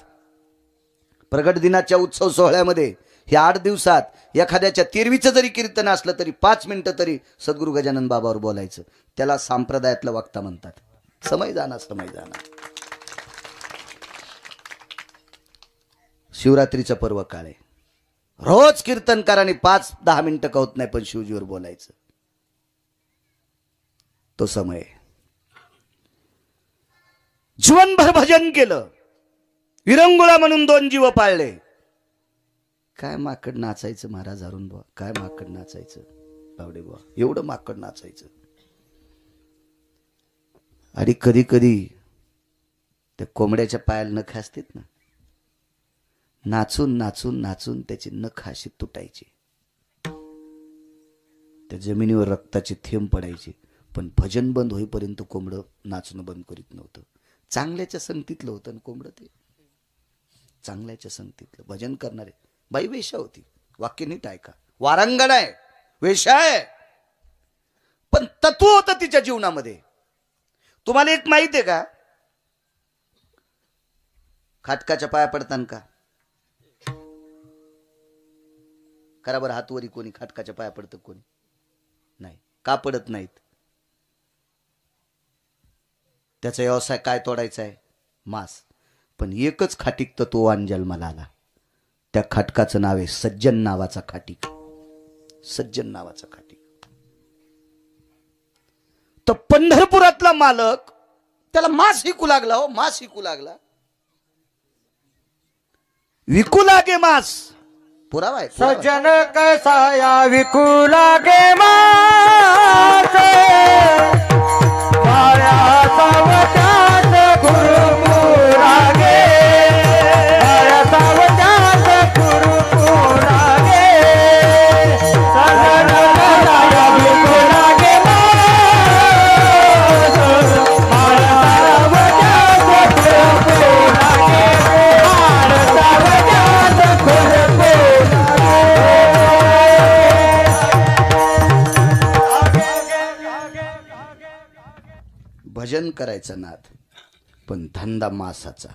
प्रगट दिनाच्या उत्सव सोहळ्यामध्ये ह्या 8 दिवसात एखाद्याच्या 13वीचं जरी कीर्तन असलं तरी 5 मिनिटं तरी सद्गुरू गजानन बाबावर बोलायचं. त्याला संप्रदायातलं वक्ता म्हणतात. समय जाना समय जाना. शिवरात्रीचं पर्व काळ आहे. रोज कीर्तनकारांनी 5-10 मिनिटं का होत नाही पण शिवजीवर बोलायचं. तो समय. जीवनभर भजन केलं. विरंगुळा म्हणून 2 जीव पाळले. काय माकड नाचायचं महाराज अरुण बुवा. काय माकड नाचायचं बावडे बुवा. एवढं माकड नाचायचं. आणि कधी कधी त्या कोंबड्याच्या पायाला नख असतात ना, नाचून नाचून नाचून त्याची नख अशी तुटायची. त्या जमिनीवर रक्ताचे थेंब पडायचे. पण भजन बंद होईपर्यंत कोंबडं नाचणं बंद करीत नव्हतं. चांगल्याच्या संगतीतलं होतं ना कोंबडं. ते चांगल्याच्या संगतीतलं भजन करणारे. बाई वेश्या होती. वाक्य नीट ऐका. वारांगण आहे, वेश्या आहे, पण तत्व होतं तिच्या जीवनामध्ये. तुम्हाला एक माहित आहे का? खाटकाच्या पाया पडताना का करा बरं हातवरी. कोणी खाटकाच्या पाया पडतं? कोणी नाही. का पडत नाहीत? त्याचा व्यवसाय काय तोडायचा आहे? मांस. पण एकच खाटीक तत्ववान जन्माला आला. त्या खाटकाचं नाव आहे सज्जन नावाचा खाटीक. सज्जन नावाचा खाटीक. तर पंढरपुरातला मालक त्याला मांस विकू लागला. हो, मांस विकू लागला. विकू लागे मांस. पुरावा आहे. सज्जन कैसा विकू लागे मास. माया सावत्यात गुरुपुरागे. माया सावत्यात गुरुपुरागे. करायचा नाद, पण धंदा मासाचा.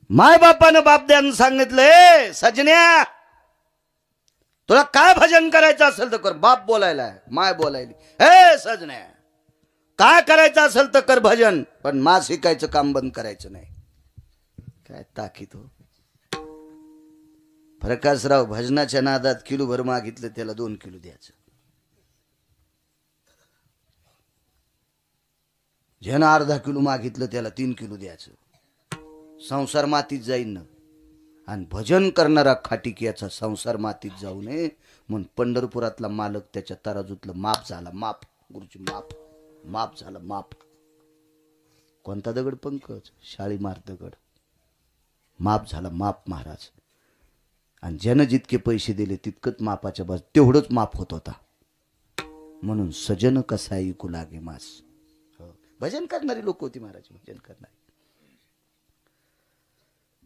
माय बापानं बापद्यानं सांगितलंय, सजन्या तुला काय भजन करायचं असेल तर कर. बाप बोलायला, माय बोलायली, हे सजन्या काय करायचं असेल तर कर भजन, पण मास शिकायचं काम बंद करायचं नाही. काय ताकीद हो. प्रकाशराव भजनाच्या नादात किलोभर मागितलं त्याला 2 किलो द्यायचं. ज्यानं अर्धा किलो मागितलं त्याला 3 किलो द्यायचं. संसार मातीत जाईन ना. आणि भजन करणारा खाटिकियाचा संसार मातीत जाऊ नये म्हणून पंढरपुरातला मालक त्याच्या तराजूतलं माप झाला. माप गुरुजी, माप माप झालं. माप कोणता दगड पंकज? शाळीमार दगड. माप झाला माप महाराज. आणि ज्यानं जितके पैसे दिले तितकंच मापाच्या बस तेवढंच माप होत होता. म्हणून सजन कसा ऐकू लागे मास. भजन करणारी लोक होती महाराज, भजन करणारी.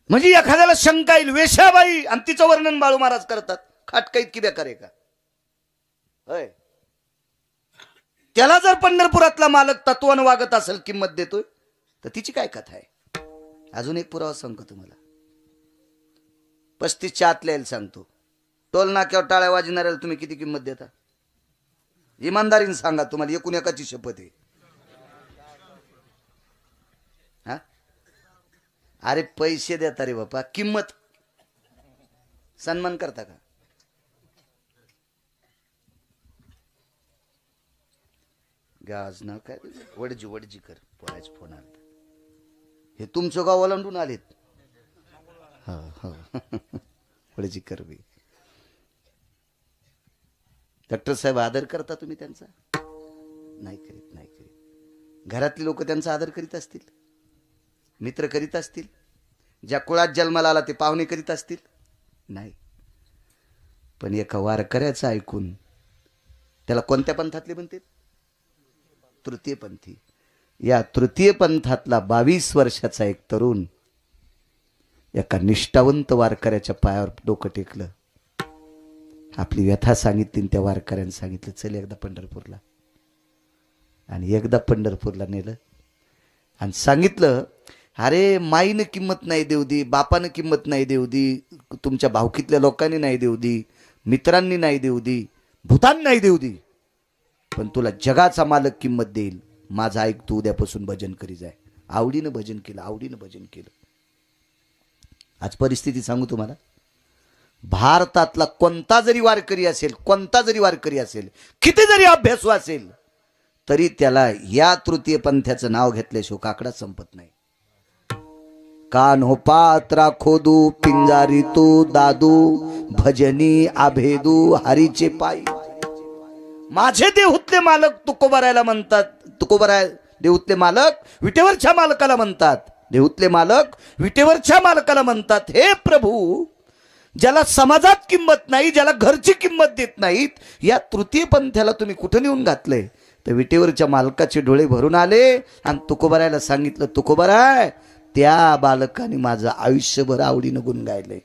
म्हणजे एखाद्याला शंका येईल, वेश्याबाई आणि तिचं वर्णन बाळू महाराज करतात, खाटका इतकी बेकार आहे का? होय. त्याला जर पंढरपुरातला मालक तत्वानं वागत असेल, किंमत देतोय, तर तिची काय कथा आहे? अजून एक पुरावा सांगतो तुम्हाला. 35च्या आतल्या यायला सांगतो. टोल नाक्यावर टाळ्या वाजणाऱ्याला तुम्ही किती किंमत देता? इमानदारीने सांगा, तुम्हाला एकूण एकाची शपथ आहे. हा, अरे पैसे देता रे बापा, किंमत सन्मान करता का? गाज नाव काय वडजी, वडजीकर पोरायचं फोन आला. हे तुमचं गाव ओलांडून आलेत. हो हो वडजीकर बी. डॉक्टर साहेब आदर करता तुम्ही त्यांचा? नाही करीत, नाही करीत. घरातली लोक त्यांचा आदर करीत असतील, मित्र करीत असतील, ज्या कुळात जन्माला आला ते पाहुणे करीत असतील? नाही. पण एका वारकऱ्याचं ऐकून, त्याला कोणत्या पंथातले म्हणते? तृतीय पंथी. या तृतीय पंथातला 22 वर्षाचा एक तरुण एका निष्ठावंत वारकऱ्याच्या पायावर डोकं टेकलं, आपली व्यथा सांगितली. त्या वारकऱ्याने सांगितलं, चल एकदा पंढरपूरला. आणि एकदा पंढरपूरला नेलं आणि सांगितलं, अरे माईनं किंमत नाही देऊ दी, बापानं किंमत नाही देऊ दी, तुमच्या भावकीतल्या लोकांनी नाही देऊ दी, मित्रांनी नाही देऊ दी, भूतान नाही देऊ दी, पण तुला जगाचा मालक किंमत देईल. माझं ऐक, तू उद्यापासून भजन करी जाय. आवडीनं भजन केलं, आवडीनं भजन केलं. आज परिस्थिती सांगू तुम्हाला, भारतातला कोणता जरी वारकरी असेल, कोणता जरी वारकरी असेल, किती जरी अभ्यासू असेल, तरी त्याला या तृतीय पंथाचं नाव घेतल्याशिवाय काकडा संपत नाही. कान हो पात्रा खोदू, पिंजारी तू दादू, भजनी आभेदू हरीचे पायी. माझे देहुतले मालक तुकोबारायला म्हणतात. तुकोबाराय देहुतले मालक विटेवरच्या मालकाला म्हणतात. देहुतले मालक विटेवरच्या मालकाला म्हणतात, हे प्रभू, ज्याला समाजात किंमत नाही, ज्याला घरची किंमत देत नाहीत, या तृतीय पंथाला तुम्ही कुठं नेऊन घातलंय? तर विटेवरच्या मालकाचे डोळे भरून आले आणि तुकोबारायला सांगितलं, तुकोबाराय, त्या बालकाने माझं आयुष्यभर आवडीनं गुण गायलंय.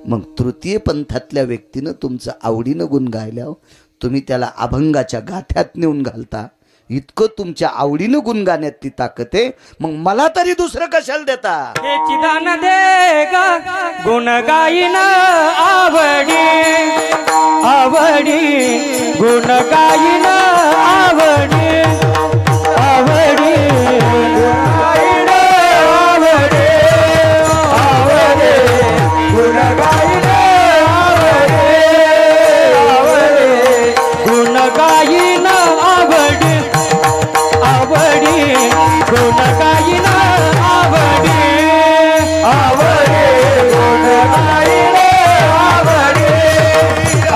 मग तृतीय पंथातल्या व्यक्तीनं तुमचं आवडीनं गुण गायल्यावर तुम्ही त्याला अभंगाच्या गाथ्यात नेऊन घालता. इतकं तुमच्या आवडीनं गुण गाण्यात ती ताकद आहे, मग मला तरी दुसरं कशाला देता? चिदान दे गा गुण गाईन आवडी, आवडी गुण गाईन आवडी, आवडी गुण गाईन आवडी, आवडी गुण गाईन आवडी, आवडी गुण गाईन आवडी, आवडी गुण गाईन आवडी, आवडी गुण गाईन आवडी,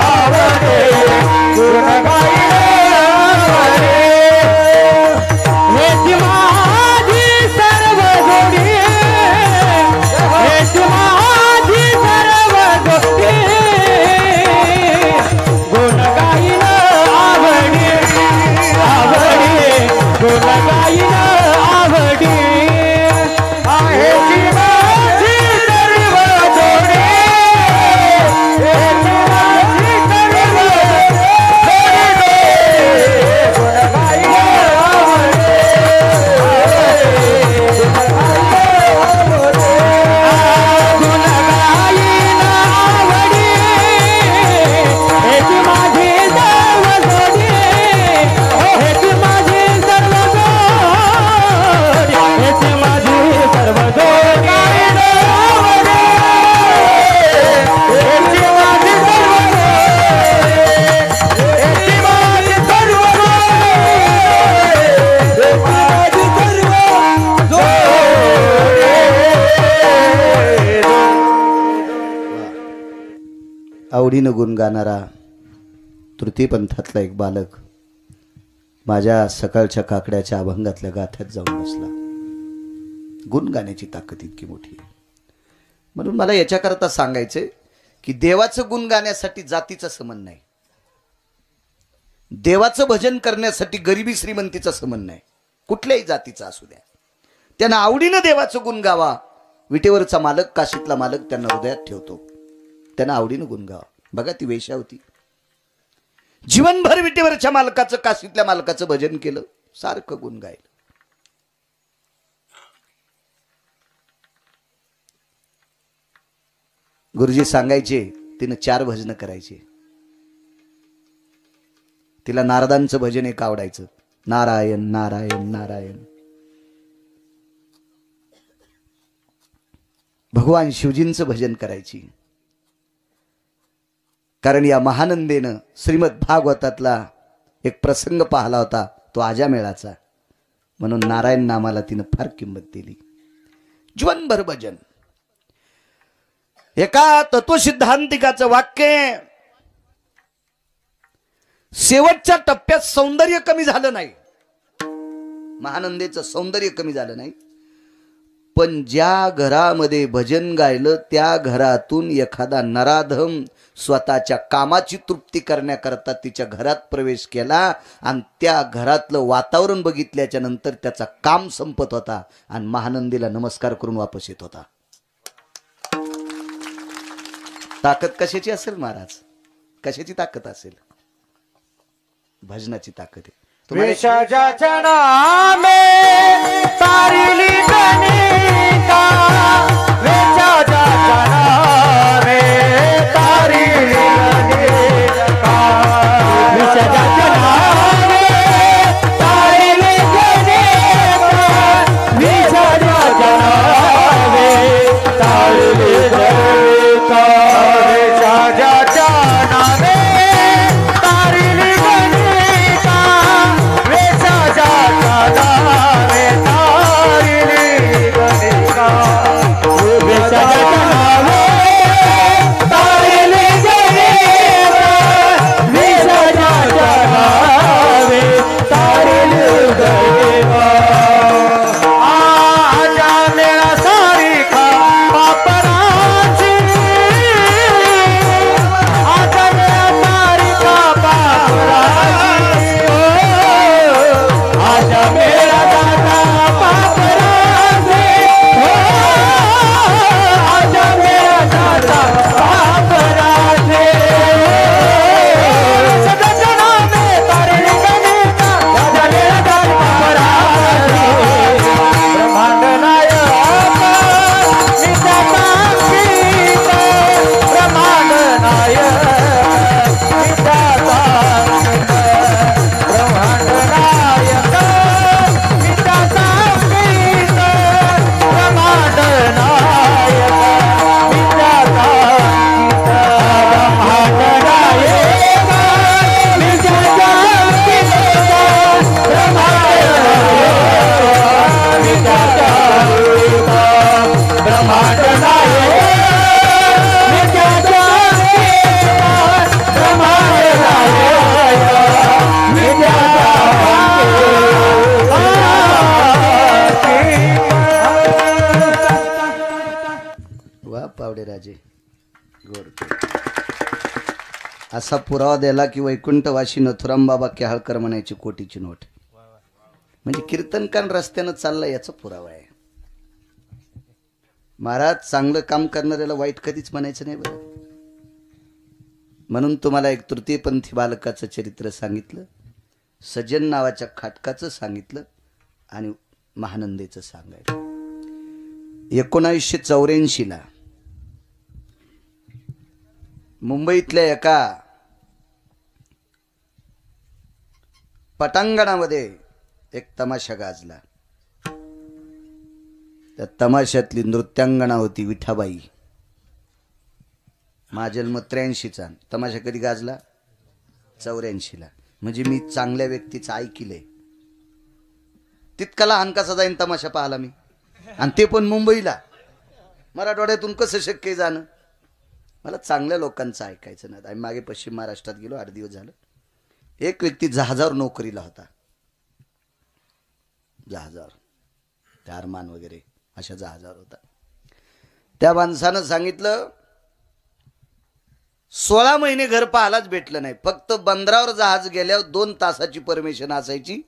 आवडी गुण गाईन आवडी. हेच माझी सर्व जोडी, हेच माझी सर्व जोडी, गुण गाईन आवडी, आवडी गुण गाईन आवडी. आवडीनं गुण गाणारा तृतीय पंथातला एक बालक माझ्या सकाळच्या काकड्याच्या अभंगातल्या गाथ्यात जाऊन बसला. गुण गाण्याची ताकद इतकी मोठी आहे. म्हणून मला याच्याकरता सांगायचंय की देवाचं गुण गाण्यासाठी जातीचा संबंध नाही, देवाचं भजन करण्यासाठी गरिबी श्रीमंतीचा संबंध नाही, कुठल्याही जातीचा असू द्या. त्यांना आवडीनं देवाचं गुण गावा. विटेवरचा मालक, काशीतला मालक त्यांना हृदयात ठेवतो, त्यांना आवडीनं गुण गावा. बघा ती वेश्या होती, जीवनभर विटेवरच्या मालकाचं, काशीतल्या मालकाचं भजन केलं, सारखं गुण गायलं. गुरुजी सांगायचे तिनं 4 भजन करायचे. तिला नारदांचं भजन एक आवडायचं, नारायण नारायण नारायण. भगवान शिवजींचं भजन करायची. कारण या महानंदेनं श्रीमद भागवतातला एक प्रसंग पाहिला होता, तो आजामेळाचा. म्हणून नारायण नामाला तिनं फार किंमत दिली. जीवनभर भजन. एका तत्वसिद्धांतिकाचं वाक्य, शेवटच्या टप्प्यात सौंदर्य कमी झालं नाही, महानंदेचं सौंदर्य कमी झालं नाही, पण ज्या घरामध्ये भजन गायलं त्या घरातून एखादा नराधम स्वतःच्या कामाची तृप्ती करण्याकरता तिच्या घरात प्रवेश केला आणि त्या घरातलं वातावरण बघितल्याच्या नंतर त्याचा काम संपत होता आणि महानंदीला नमस्कार करून वापस येत होता. ताकद कशाची असेल महाराज? कशाची ताकद असेल? भजनाची ताकद आहे. विषजाच्या नामे तारिली गणिका, विषजाच्या नामे तारिली गणिका, विषजाच्या नामे तारिली गणिका, विषजाच्या नामे तारिली गणिका, विषजाच्या नामे तारिली गणिका, असा पुरावा द्यायला की वैकुंठवाशी नथुरामबाबा केहाळकर म्हणायची कोटीची नोट. म्हणजे कीर्तनकार रस्त्यानं चालला याचा पुरावा आहे. महाराज चांगलं काम करणाऱ्याला वाईट कधीच म्हणायचं नाही बरं. म्हणून तुम्हाला एक तृतीयपंथी बालकाचं चरित्र सांगितलं, सज्जन नावाच्या खाटकाचं सांगितलं आणि महानंदेचं सांगायचं. 1984 मुंबईतल्या एका पटांगणामध्ये एक तमाशा गाजला. त्या तमाशातली नृत्यांगणा होती विठाबाई. माझा जन्म 83चा. तमाशा कधी गाजला? 84ला. म्हणजे मी चांगल्या व्यक्तीचं ऐकिलंय. तितका लहान कसा जाईन तमाशा पाहिला मी, आणि ते पण मुंबईला. मराठवाड्यातून कसं शक्य जाणं? मला चांगल्या लोकांचं ऐकायचं नाही. आम्ही मागे पश्चिम महाराष्ट्रात गेलो, 8 दिवस झालं. एक व्यक्ती जहाजावर नोकरीला होता, जहाजावर, ते अरमान वगैरे अशा जहाजावर होता. त्या माणसानं सांगितलं 16 महिने घर पाहायलाच भेटलं नाही. फक्त बंदरावर जहाज गेल्यावर 2 तासाची परमिशन असायची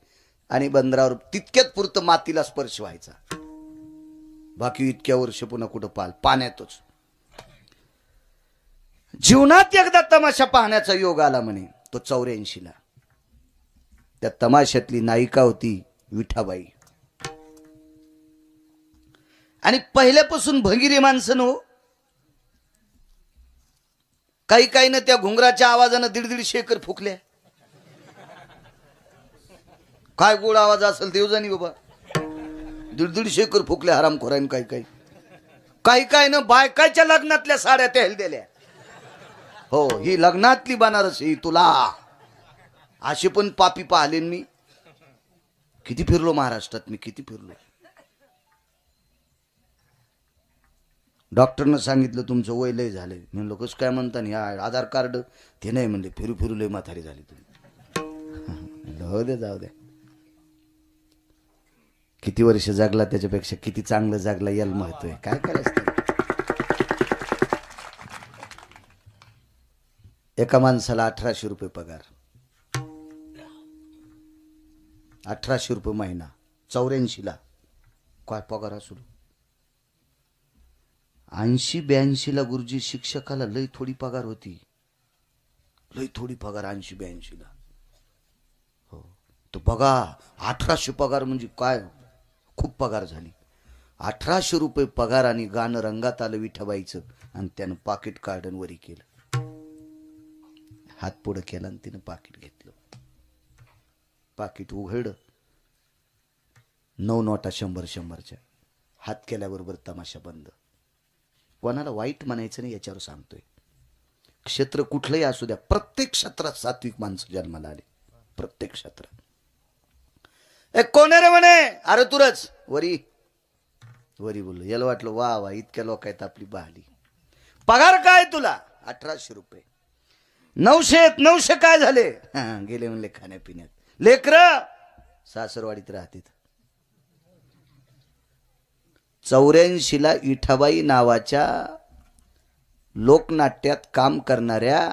आणि बंदरावर तितक्यात पुरतं मातीला स्पर्श व्हायचा. बाकी इतक्या वर्ष पुन्हा कुठं पाण्यातच. जीवनात एकदा तमाशा पाहण्याचा योग आला म्हणे, तो 84ला. त्या तमाशातली नायिका होती विठाबाई. आणि पहिल्यापासून भंगिरी माणसं हो. काही काही ना त्या घुंगराच्या आवाजानं 1.5 एकर फुकल्या. काय गोड आवाज असेल देव जाणी बाबा. 1.5 एकर फुकल्या हरामखोराने. काही काही ना बायकाच्या लग्नातल्या साड्या त्याला दिल्या. हो, ही लग्नातली बनारस ही तुला. असे पण पापी पाहिले मी. किती फिरलो महाराष्ट्रात मी, किती फिरलो. डॉक्टरनं सांगितलं तुमचं वय लय झालंय. म्हणलं कसं काय म्हणता ना, या आधार कार्ड ते नाही म्हणले, फिरू फिरू लय म्हातारी झाली तुम्ही. हो दे, जाऊ द्या. किती वर्ष जगला त्याच्यापेक्षा किती चांगलं जगला याला महत्व आहे. काय करायचं. एका माणसाला 1800 रुपये पगार, 1800 रुपये महिना. 84ला काय पगार असू. 80-82ला गुरुजी शिक्षकाला लय थोडी पगार होती. लय थोडी पगार 80-82ला. हो, तो बघा 1800 पगार म्हणजे काय, खूप पगार झाली. 1800 रुपये पगार आणि गाणं रंगात आलं विठाबाईचं. आणि त्यानं पाकिट काढून वरी केलं. हात पुढं केला आणि तिनं पाकिट घेतलं. पाकिट उघडलं, 9 नोटा 100-100च्या. हात केल्याबरोबर तमाशा बंद. कोणाला वाईट म्हणायचं नाही याच्यावर सांगतोय. क्षेत्र कुठलंही असू द्या, प्रत्येक क्षेत्रात सात्विक माणसं जन्माला आले. प्रत्येक क्षेत्रात. एक कोण रे म्हणे, अरे तुरच वरी वरी बोललो. याला वाटलं वा वा, इतक्या लोकांत आपली बहाली. पगार काय तुला? 1800 रुपये. 900 काय झाले? गेले म्हणले खाण्यापिण्यात. लेकर सासरवाडीत राहतील. 84ला विठाबाई नावाच्या लोकनाट्यात काम करणाऱ्या,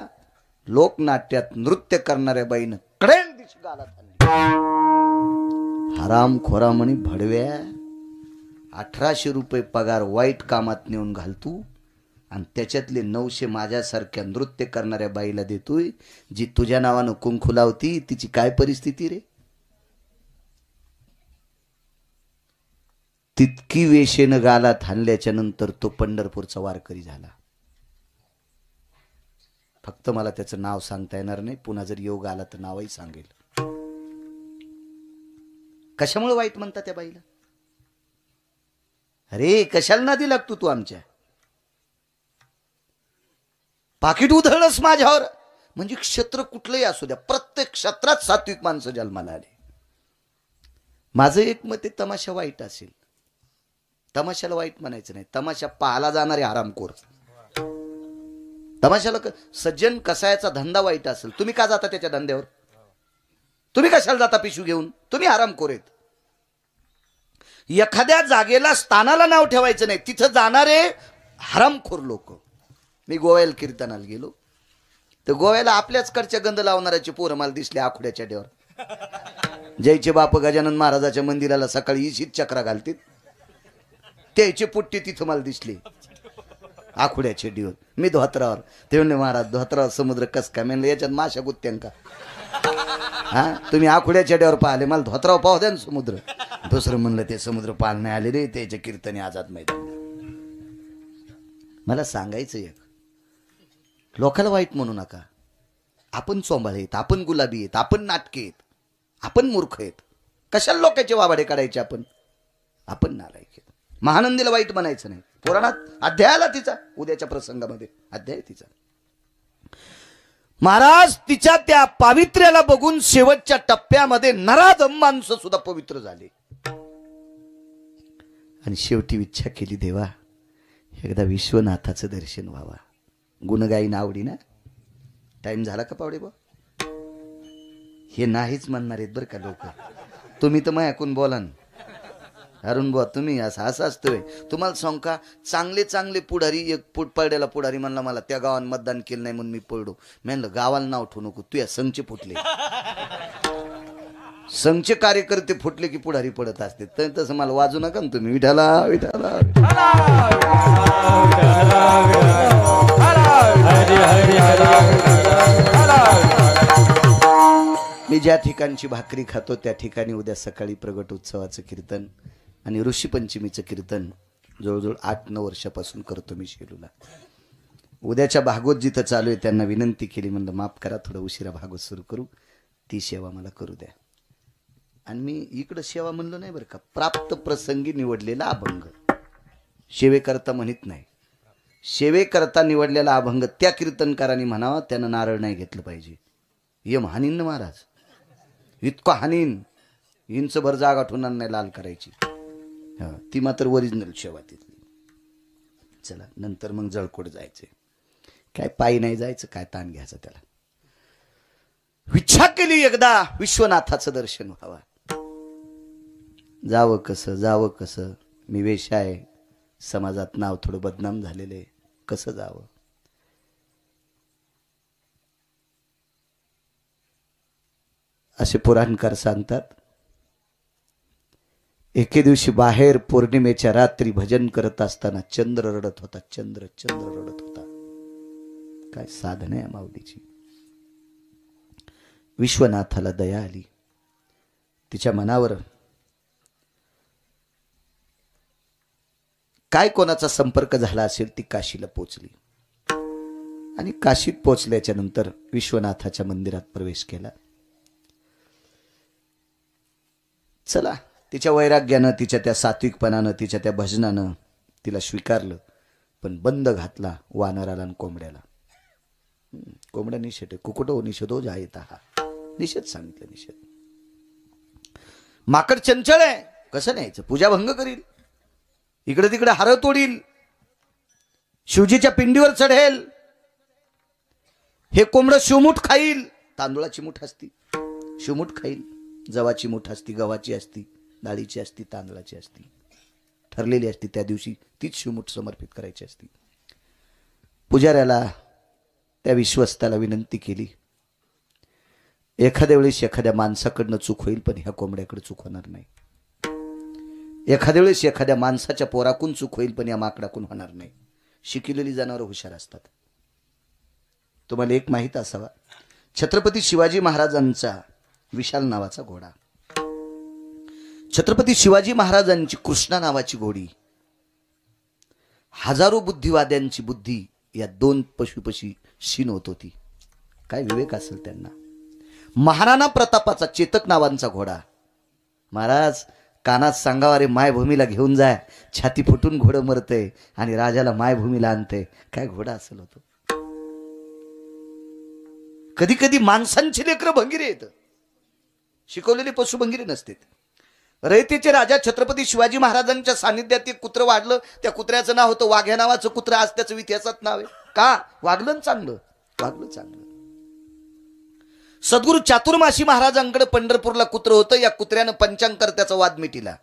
लोकनाट्यात नृत्य करणाऱ्या बाईनं कडेल दिशी गालात हरामखोरा म्हणे भडव्या. 1800 रुपये पगार वाईट कामात नेऊन घालतू आणि त्याच्यातले 900 माझ्यासारख्या नृत्य करणाऱ्या बाईला देतोय, जी तुझ्या नावानं कुंकू लावती. तिची काय परिस्थिती रे. तितकी वेशेनं गालात हाणल्याच्या नंतर तो पंढरपूरचा वारकरी झाला. फक्त मला त्याचं नाव सांगता येणार नाही. पुन्हा जर योग आला तर नावही सांगेल. कशामुळे वाईट म्हणता त्या बाईला? अरे कशाला नादी लागतो तू आमच्या? पाकिट उधळलंस माझ्यावर म्हणजे क्षेत्र कुठलंही असू द्या, प्रत्येक क्षेत्रात सात्विक माणसं जन्माला आले. माझं एक मत आहे, तमाशा वाईट असेल, तमाशाला वाईट म्हणायचं नाही. तमाशा पाहायला जाणारे हरामखोर. तमाशाला सज्जन कसायचा धंदा वाईट असेल, तुम्ही का जाता त्याच्या धंद्यावर? तुम्ही कशाला जाता पिशू घेऊन? तुम्ही हरामखोर आहेत. एखाद्या जागेला स्थानाला नाव ठेवायचं नाही, तिथं जाणारे हरामखोर लोक. मी गोव्याला कीर्तनाला गेलो तर गोव्याला आपल्याच कडच्या गंध लावणाऱ्याचे पोरं मला दिसले आखुड्याच्या डेवर. जयचे बाप गजानन महाराजाच्या मंदिराला सकाळी इशीत चक्रा घालतील त्याचे पुट्टे तिथं मला दिसले आखुड्याचे डिवर. मी धोत्रावर. ते म्हणले महाराज धोत्रावर समुद्र कस काय? म्हणलं याच्यात माशा गुत्त्यांका. हा, तुम्ही आखुड्याच्या डेवर पाहिले, मला धोत्रावर पाहू द्या ना समुद्र. दुसरं म्हणलं ते समुद्र पाल नाही आले रे, त्याच्या कीर्तने आजाद मैदान. मला सांगायचं एक, लोकाला वाईट म्हणू नका. आपण चोंबाळे आहेत, आपण गुलाबी आहेत, आपण नाटके आहेत, आपण मूर्ख आहेत. कशाला लोकांचे वाबाडे काढायचे? आपण नालायक आहेत. महानंदीला वाईट म्हणायचं नाही. पुराणात अध्यायाला तिचा, उद्याच्या प्रसंगामध्ये अध्याय तिचा. महाराज तिच्या त्या पावित्र्याला बघून शेवटच्या टप्प्यामध्ये नराधम माणसं सुद्धा पवित्र झाले. आणि शेवटी इच्छा केली, देवा एकदा विश्वनाथाचं दर्शन व्हावा. गुणगाईन आवडी ना. टाइम झाला का पावडे बा? हे नाहीच म्हणणार आहेत बरं का लोक. तुम्ही तर मग ऐकून बोला ना. अरुण बुवा तुम्ही असं असतोय. तुम्हाला सांग का, चांगले चांगले पुढारी, एक पडलेला पुढारी म्हणला मला त्या गावात मतदान केलं नाही म्हणून मी पडलो. म्हणलं गावाला नाव ठेवू नको, तू या संघचे फुटले. संघचे कार्यकर्ते फुटले की पुढारी पडत असते. तर तसं मला वाजू नका ना तुम्ही. विठाला विठाला मी ज्या ठिकाणची भाकरी खातो त्या ठिकाणी उद्या सकाळी प्रगट उत्सवाचं कीर्तन आणि ऋषीपंचमीचं कीर्तन जवळजवळ 8-9 वर्षापासून करतो मी शेलूला. उद्याच्या भागवत जिथं चालू आहे त्यांना विनंती केली, म्हणलं माफ करा थोडं उशिरा भागवत सुरू करू, ती सेवा मला करू द्या. आणि मी इकडं सेवा म्हणलं नाही बरं का, प्राप्त प्रसंगी निवडलेला अभंग. सेवेकरता म्हणत नाही. सेवेकरता निवडलेला अभंग त्या कीर्तनकारांनी म्हणावा, त्यानं नारळ नाही घेतलं पाहिजे. यम हानीन ना महाराज, इतका हानीन, इंच भर जागा ठेवून नाही लाल करायची. ती मात्र ओरिजिनल सेवा तिथली. चला नंतर मग जळकोट जायचे. काय पायी नाही जायचं, काय ताण घ्यायचं त्याला. इच्छा केली एकदा विश्वनाथाचं दर्शन व्हावं. जावं कसं, मी वेश्या आहे, समाजात नाव थोडं बदनाम झालेले, कसं जावं. असे पुराणकार सांगतात. एके दिवशी बाहेर पौर्णिमेच्या रात्री भजन करत असताना चंद्र रडत होता. चंद्र रडत होता. काय साधना आहे माऊलीची. विश्वनाथाला दया आली. तिच्या मनावर काय कोणाचा संपर्क झाला असेल, ती काशीला पोचली. आणि काशीत पोचल्याच्या नंतर विश्वनाथाच्या मंदिरात प्रवेश केला. चला, तिच्या वैराग्यानं, तिच्या त्या सात्विकपणानं, तिच्या त्या भजनानं तिला स्वीकारलं. पण बंद घातला वानराला आणि कोंबड्याला. कोंबड्या निषेध, कुकुटो निषेधो जायता, हा निषेध सांगितलं. निषेध. माकड चंचल आहे, कसं न्यायचं, पूजा भंग करील, इकडे तिकडे हार तोडील, शिवजीच्या पिंडीवर चढेल. हे कोंबडं शिवमुठ खाईल, तांदूळाची मुठ असती, शिवमुठ खाईल. जवाची मुठ असती, गव्हाची असती, डाळीची असती, तांदळाची असती, ठरलेली असती. त्या दिवशी तीच शिवमुठ समर्पित करायची असती. पुजाऱ्याला, त्या विश्वस्ताला विनंती केली, एखाद्या वेळेस एखाद्या माणसाकडनं चूक होईल, पण ह्या कोंबड्याकडे चूक होणार नाही. एखाद्या वेळेस एखाद्या माणसाच्या पोराकून चूक होईल, पण या माकडाकून होणार नाही. शिकलेली जनावरं हुशार असतात. तुम्हाला एक माहित असावा, छत्रपती शिवाजी महाराजांचा विशाल नावाचा घोडा, छत्रपती शिवाजी महाराजांची कृष्णा नावाची घोडी, हजारो बुद्धिवाद्यांची बुद्धी या 2 पशुपशी शीन होत होती. काय विवेक असेल त्यांना. महाराणा प्रतापाचा चेतक नावांचा घोडा. महाराज कानात सांगावा रे, मायभूमीला घेऊन जाय, छाती फुटून घोडं मरतय आणि राजाला मायभूमीला आणतय. काय घोडा असेल होतो. कधी कधी माणसांची लेकरं भंगिरे येतं, शिकवलेले पशु भंगिरे नसतात. रयतेचे राजा छत्रपती शिवाजी महाराजांच्या सानिध्यात एक कुत्र वाढलं. त्या कुत्र्याचं नाव होतं वाघ्या नावाचं कुत्र. आज त्याचं इतिहासात नाव आहे. का वागलं चांगलं, वागलं चांगलं. सद्गुरू चातुर्मासी महाराजांकडे पंढरपूरला कुत्र होतं. या कुत्र्यानं पंचांगकर्त्याचा वाद मिटिला.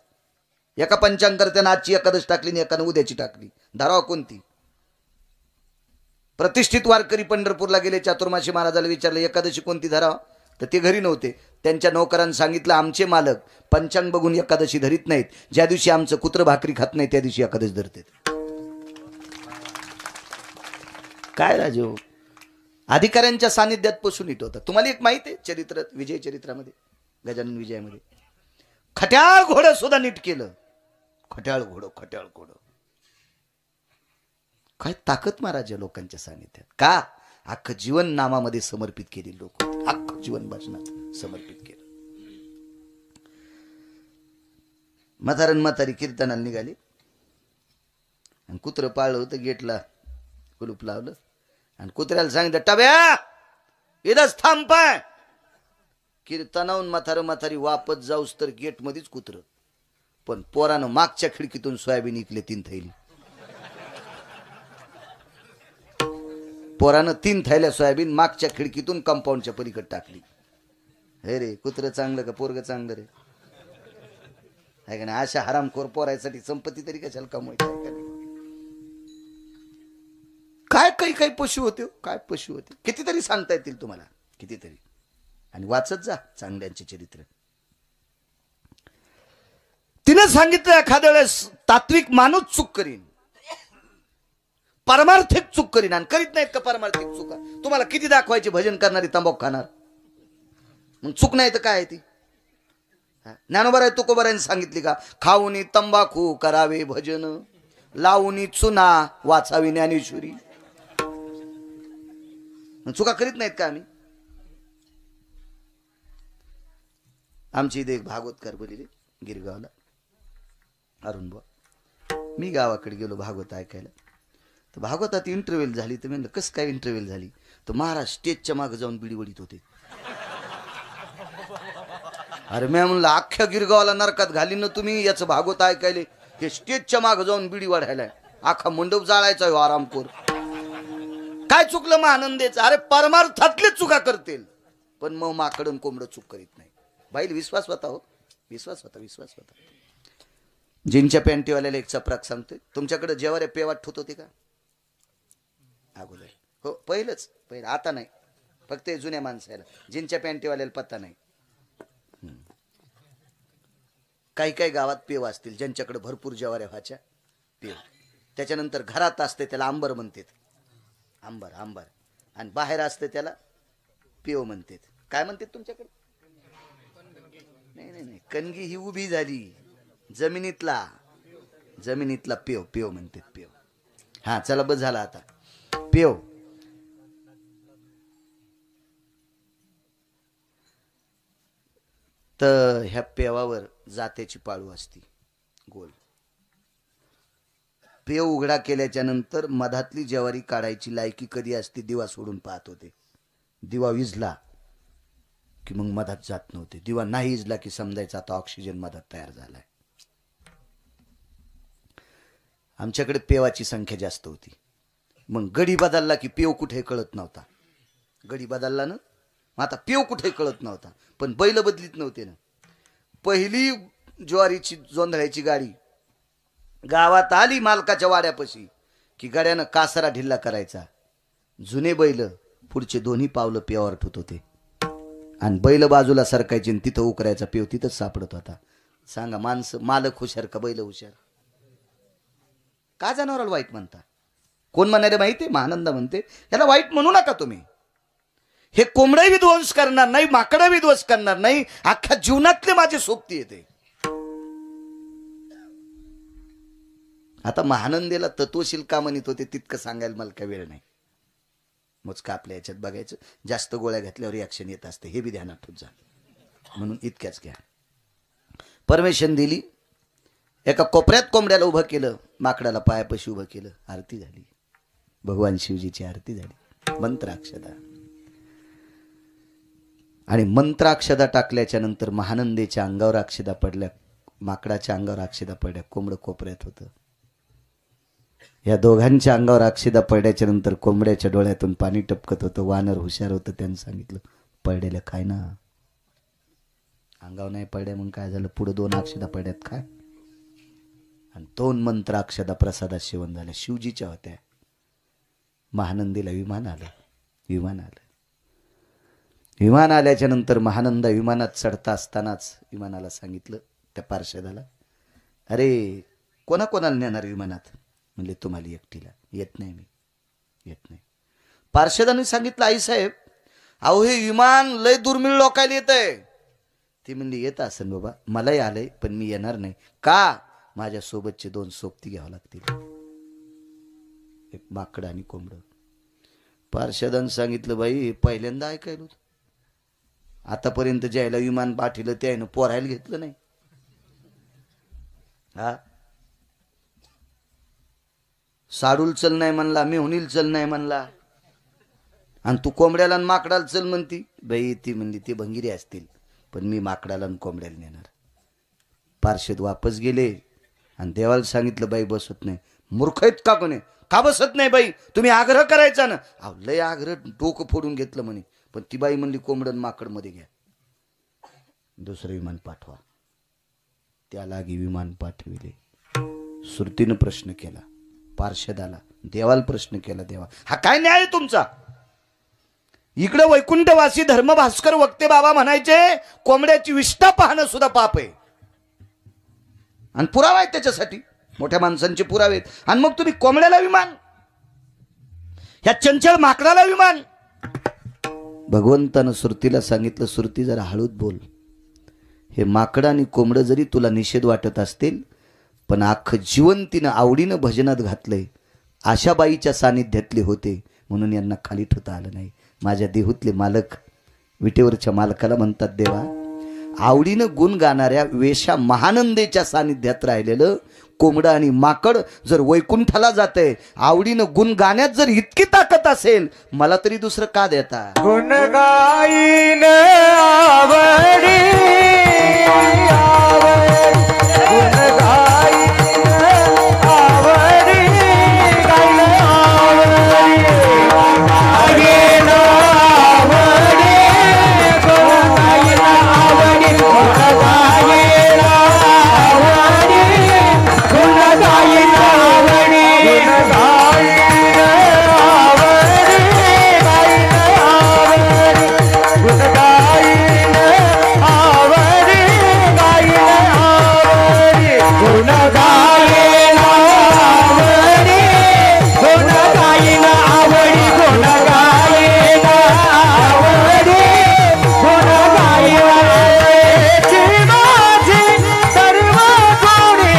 एका पंचांगकर्त्यानं आजची एकादश टाकली आणि एकानं उद्याची टाकली. धारावा कोणती? प्रतिष्ठित वारकरी पंढरपूरला गेले. चातुर्मासी महाराजाला विचारलं एकादशी कोणती धरावा, तर ते घरी नव्हते. त्यांच्या नौकरांनी सांगितलं आमचे मालक पंचांग बघून एकादशी धरीत नाहीत. ज्या दिवशी आमचं कुत्र भाकरी खात नाही त्या दिवशी एकादशी धरतात. काय राजो, अधिकाऱ्यांच्या सानिध्यात पशु नीट होता. तुम्हाला एक माहिती आहे चरित्र, विजय चरित्रामध्ये, गजानन विजयामध्ये खट्याळ घोडं सुद्धा नीट केलं. खट्याळ घोडं काय ताकद महाराज या लोकांच्या सानिध्यात. का अख्खं जीवन नामामध्ये समर्पित केली लोक, अख्खं जीवन भजनात समर्पित केलं. म्हातारी कीर्तनाला निघाली आणि कुत्र पाळलं होतं. गेटला कुलूप लावलं आणि कुत्र्याला सांगितलं टब्या इथंच थांब पाय. कीर्तनाहून म्हातारी वापस जाऊस तर गेट मध्येच कुत्र. पण पोरानं मागच्या खिडकीतून सोयाबीन इकले 3 थैली. पोरानं 3 थैल्या सोयाबीन मागच्या खिडकीतून कंपाऊंडच्या पलीकडे टाकली. हे रे कुत्र चांगलं का पोरग चांगलं रे? आहे का नाही? अशा हरामखोर पोरायसाठी संपत्ती तरी कशाला कमवायची आहे का नाही? काय काही पशु होते हो, काय पशु होते. कितीतरी सांगता येतील तुम्हाला, कितीतरी. आणि वाचत जा चांगल्यांचे चरित्र. तिने सांगितलं एखाद्या वेळेस तात्विक माणूस चूक करीन, परमार्थिक चूक करीन. आणि करीत नाहीत का परमार्थिक चुका? तुम्हाला किती दाखवायचे भजन करणारी तंबाखू खाणार? मग चूक नाही तर काय आहे ती? ज्ञानोबा तुकोबारांनी सांगितली का? खाऊनी तंबाखू करावे भजन, लावूनी चुना वाचावी ज्ञानेश्वरी. चुका करीत नाहीत का आम्ही? आमची इथे एक भागवतकार बोलले गिरगावला, अरुण बुवा. मी गावाकडे गेलो भागवत ऐकायला. तर भागवतात इंटरव्ह्यू झाली. तर म्हणलं कसं काय इंटरव्ह्यू झाली? तर महाराज स्टेजच्या मागे जाऊन बिडी वडीत होते. अरे मी म्हणलं अख्ख्या गिरगावाला नरकात घालीन ना तुम्ही याचं भागवत ऐकायले. हे स्टेजच्या मागे जाऊन बिडी वाढायलाय, अख्खा मंडप जाळायचा हो आरामखोर. काय चुकलं मग आनंदेच? अरे परमार्थातले चुका करतील, पण मग माकडन कोंबडं चूक करीत नाही. बाईल विश्वास होता हो, विश्वास होता, विश्वास होता. जीनच्या पॅन्टीवाल्याला एक चपराक सांगतोय. तुमच्याकडे जेवारे पेवाट ठेवत होते का अगोदर? हो पहिलं, आता नाही. फक्त जुन्या माणसाला जीनच्या पॅन्टीवाल्याला पत्ता नाही. काही काही गावात पेव असतील ज्यांच्याकडे भरपूर जेवाऱ्या व्हायच्या पेव. त्याच्यानंतर घरात असते त्याला आंबर म्हणतात, आंबर आंबर. आणि बाहेर असते त्याला पेव म्हणतात. काय म्हणतात तुमच्याकडे? नाही नाही नाही, कणगी ही उभी झाली जमिनीतला पेव, पेव म्हणतात पेव. हा चला बस झाला आता पेव. तर ह्या पेवावर जात्याची पाळू असती गोल. पेव उघडा केल्याच्या नंतर मधातली ज्वारी काढायची लायकी कधी असते? दिवा सोडून पाहत होते. दिवा विझला की मग मधात जात नव्हते. दिवा नाही विझला की समजायचा आता ऑक्सिजन मधात तयार झालाय. आमच्याकडे पेवाची संख्या जास्त होती. मग गडी बदलला की पेव कुठे कळत नव्हता. गडी बदलला ना, आता पेव कुठे कळत नव्हता. पण बैल बदलीत नव्हते ना. पहिली ज्वारीची जोंधळ्याची गाडी गावात आली मालकाच्या वाड्यापाशी की गाड्यानं कासारा ढिल्ला करायचा. जुने बैल पुढचे दोन्ही पावलं पेवावर ठेवत होते आणि बैल बाजूला सरकायचे आणि तिथं उकरायचा पेव तिथंच सापडत होता. सांगा माणसं मालक हुशार का बैल हुशार? का जनावराला वाईट म्हणता? कोण म्हणाले माहिती? महानंदा म्हणते याला वाईट म्हणू नका तुम्ही. हे कोंबडे विध्वंस करणार नाही, माकडा विध्वंस करणार नाही, अख्ख्या जीवनातले माझी सोबती येते. आता महानंदेला तत्वशील का म्हणत होते तितकं सांगायला मला काही वेळ नाही. मोजका आपल्या याच्यात बघायचं. जास्त गोळ्या घातल्यावर रिॲक्शन येत असते, हे बी ध्यानात ठेवत जा. म्हणून इतक्याच घ्या. परमिशन दिली. एका कोपऱ्यात कोंबड्याला उभं केलं, माकडाला पायापाशी उभं केलं. आरती झाली, भगवान शिवजीची आरती झाली. मंत्राक्षदा आणि मंत्राक्षदा टाकल्याच्या नंतर महानंदेच्या अंगावर अक्षदा पडल्या, माकडाच्या अंगावर अक्षदा पडल्या. कोंबडं कोपऱ्यात होतं. या दोघांच्या अंगावर अक्षदा पडल्याच्या नंतर कोंबड्याच्या डोळ्यातून पाणी टपकत होतं. वानर हुशार होतं, त्यांनी सांगितलं पडलेल्या खाय ना. अंगावर नाही पडल्या मग काय झालं? पुढे 2 अक्षदा पडल्यात काय? आणि 2 मंत्र अक्षदा प्रसादात सेवन झाल्या. शिवजीच्या होत्या. महानंदीला विमान आलं. विमान आल्याच्या नंतर महानंदा विमानात चढता असतानाच विमानाला सांगितलं त्या पार्षदाला, अरे कोणाकोणाला नेणार विमानात? म्हणले तुम्हाला एकटीला. येत नाही मी, येत नाही. पार्षदाने सांगितलं आईसाहेब अहो हे विमान लय दुर्मिळ लोकायला येत आहे. ती म्हणली येत असेल बाबा, मलाही आलंय पण मी येणार नाही. का? माझ्या सोबतचे 2 सोबती घ्यावं लागतील, एक माकड आणि कोंबड. पार्षदाने सांगितलं बाई पहिल्यांदा ऐकायलो, आतापर्यंत ज्याला विमान पाठवलं त्यानं पोरायला घेतलं नाही. हा साडूल चल नाही म्हणला, मेहुनील चल नाही म्हणला, आणि तू कोंबड्याला आणि माकडाला चल म्हणती. बाई ती म्हणली ते भंगिरी असतील, पण मी माकडाला आणि कोंबड्याला नेणार. पार्षद वापस गेले आणि देवाला सांगितलं बाई बसत नाही. मूर्ख आहेत का कोणी? का बसत नाही बाई, तुम्ही आग्रह करायचा ना. अहो लय आग्रह डोकं फोडून घेतलं म्हणे. पण ती बाई म्हणली कोंबडन माकड मध्ये घ्या, दुसरं विमान पाठवा. त्यालागी विमान पाठविले. सुरतीनं प्रश्न केला पार्षदाला, देवाला प्रश्न केला, देवा हा काय न्याय आहे तुमचा? इकडे वैकुंठवासी धर्मभास्कर वक्ते बाबा म्हणायचे कोंबड्याची विष्ठा पाहणं सुद्धा पाप आहे. आणि पुरावा आहेत त्याच्यासाठी, मोठ्या माणसांचे पुरावे आहेत. आणि मग तुम्ही कोंबड्याला विमान, ह्या चंचल माकडाला विमान. भगवंतानं सुरतीला सांगितलं, सुरती जरा हळूच बोल. हे माकड आणि कोंबड जरी तुला निषेध वाटत असतील, पण अख्खं जीवन तिनं आवडीनं भजनात घातलंय. अशा बाईच्या सानिध्यातले होते म्हणून यांना खाली ठेवता आलं नाही. माझ्या देहूतले मालक, विटेवरच्या मालकाला म्हणतात, देवा आवडीनं गुण गाणाऱ्या वेशा महानंदेच्या सानिध्यात राहिलेलं कोंबडं आणि माकड जर वैकुंठाला जातंय, आवडीनं गुण गाण्यात जर इतकी ताकद असेल, मला तरी दुसरं का देता? गुण गाईन आवडी गुण गाईन आवडी गाईन आवडी गाईन आवडी गुण गाईन आवडी गुण गाईन आवडी गुण गाईन आवडी गुण गाईन आवडी गाईन आवडी गुण गाईन आवडी गाईन आवडी गुण गाईन आवडी गुण गाईन आवडी गुण गाईन आवडी गुण गाईन आवडी माझी सर्व गोडी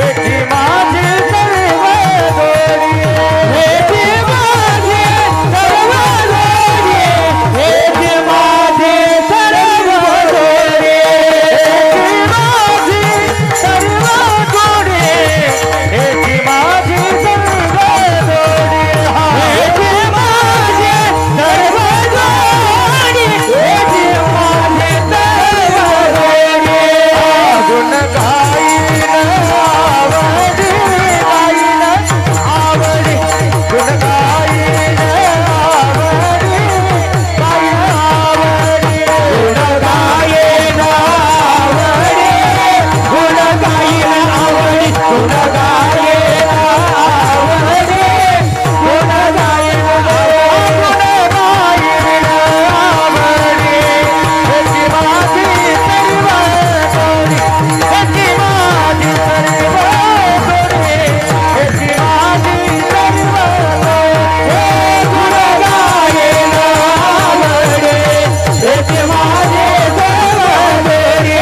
एकी माझी सर्व गोडी एकी माझी सर्व गोडी एकी माझी सर्व गोडी एकी माझी सर्व गोडी एकी माझी सर्व गोडी एकी माझी सर्व गोडी एकी माझी सर्व गोडी गुण गाईन आवडी गाईन आवडी गुण गाईन आवडी गाईन आवडी गुण गाईन आवडी गुण गाईन आवडी गुण गाईन आवडी गुण गाईन आवडी एकी माझी सर्व गोडी एकी माझी सर्व गोडी एकी माझी सर्व गोडी गुण गाईन आवडी एकी माझी सर्व गोडी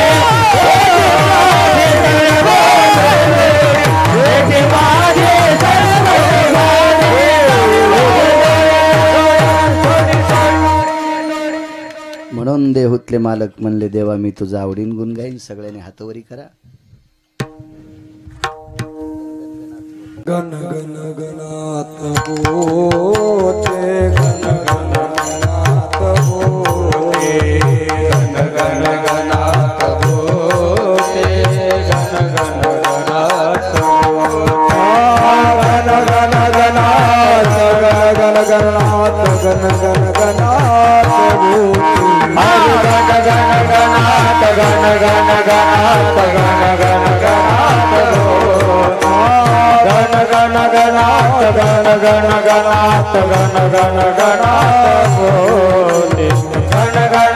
एकी माझी सर्व म्हणून देहूतले मालक म्हणले, देवा मी तुझा आवडीन गुण गाईन. सगळ्यांनी हातवरी करा. गण गण गणात होते गण गण गणात होते गण गण गणात होते गण गण गणात होते गण गण गणात गण गण गणात गण गण गणात होते गण गण गणात गण गण गणात गण गण गणात होते गण गण गणात गण गण गणात गण गण गणात होते गण गण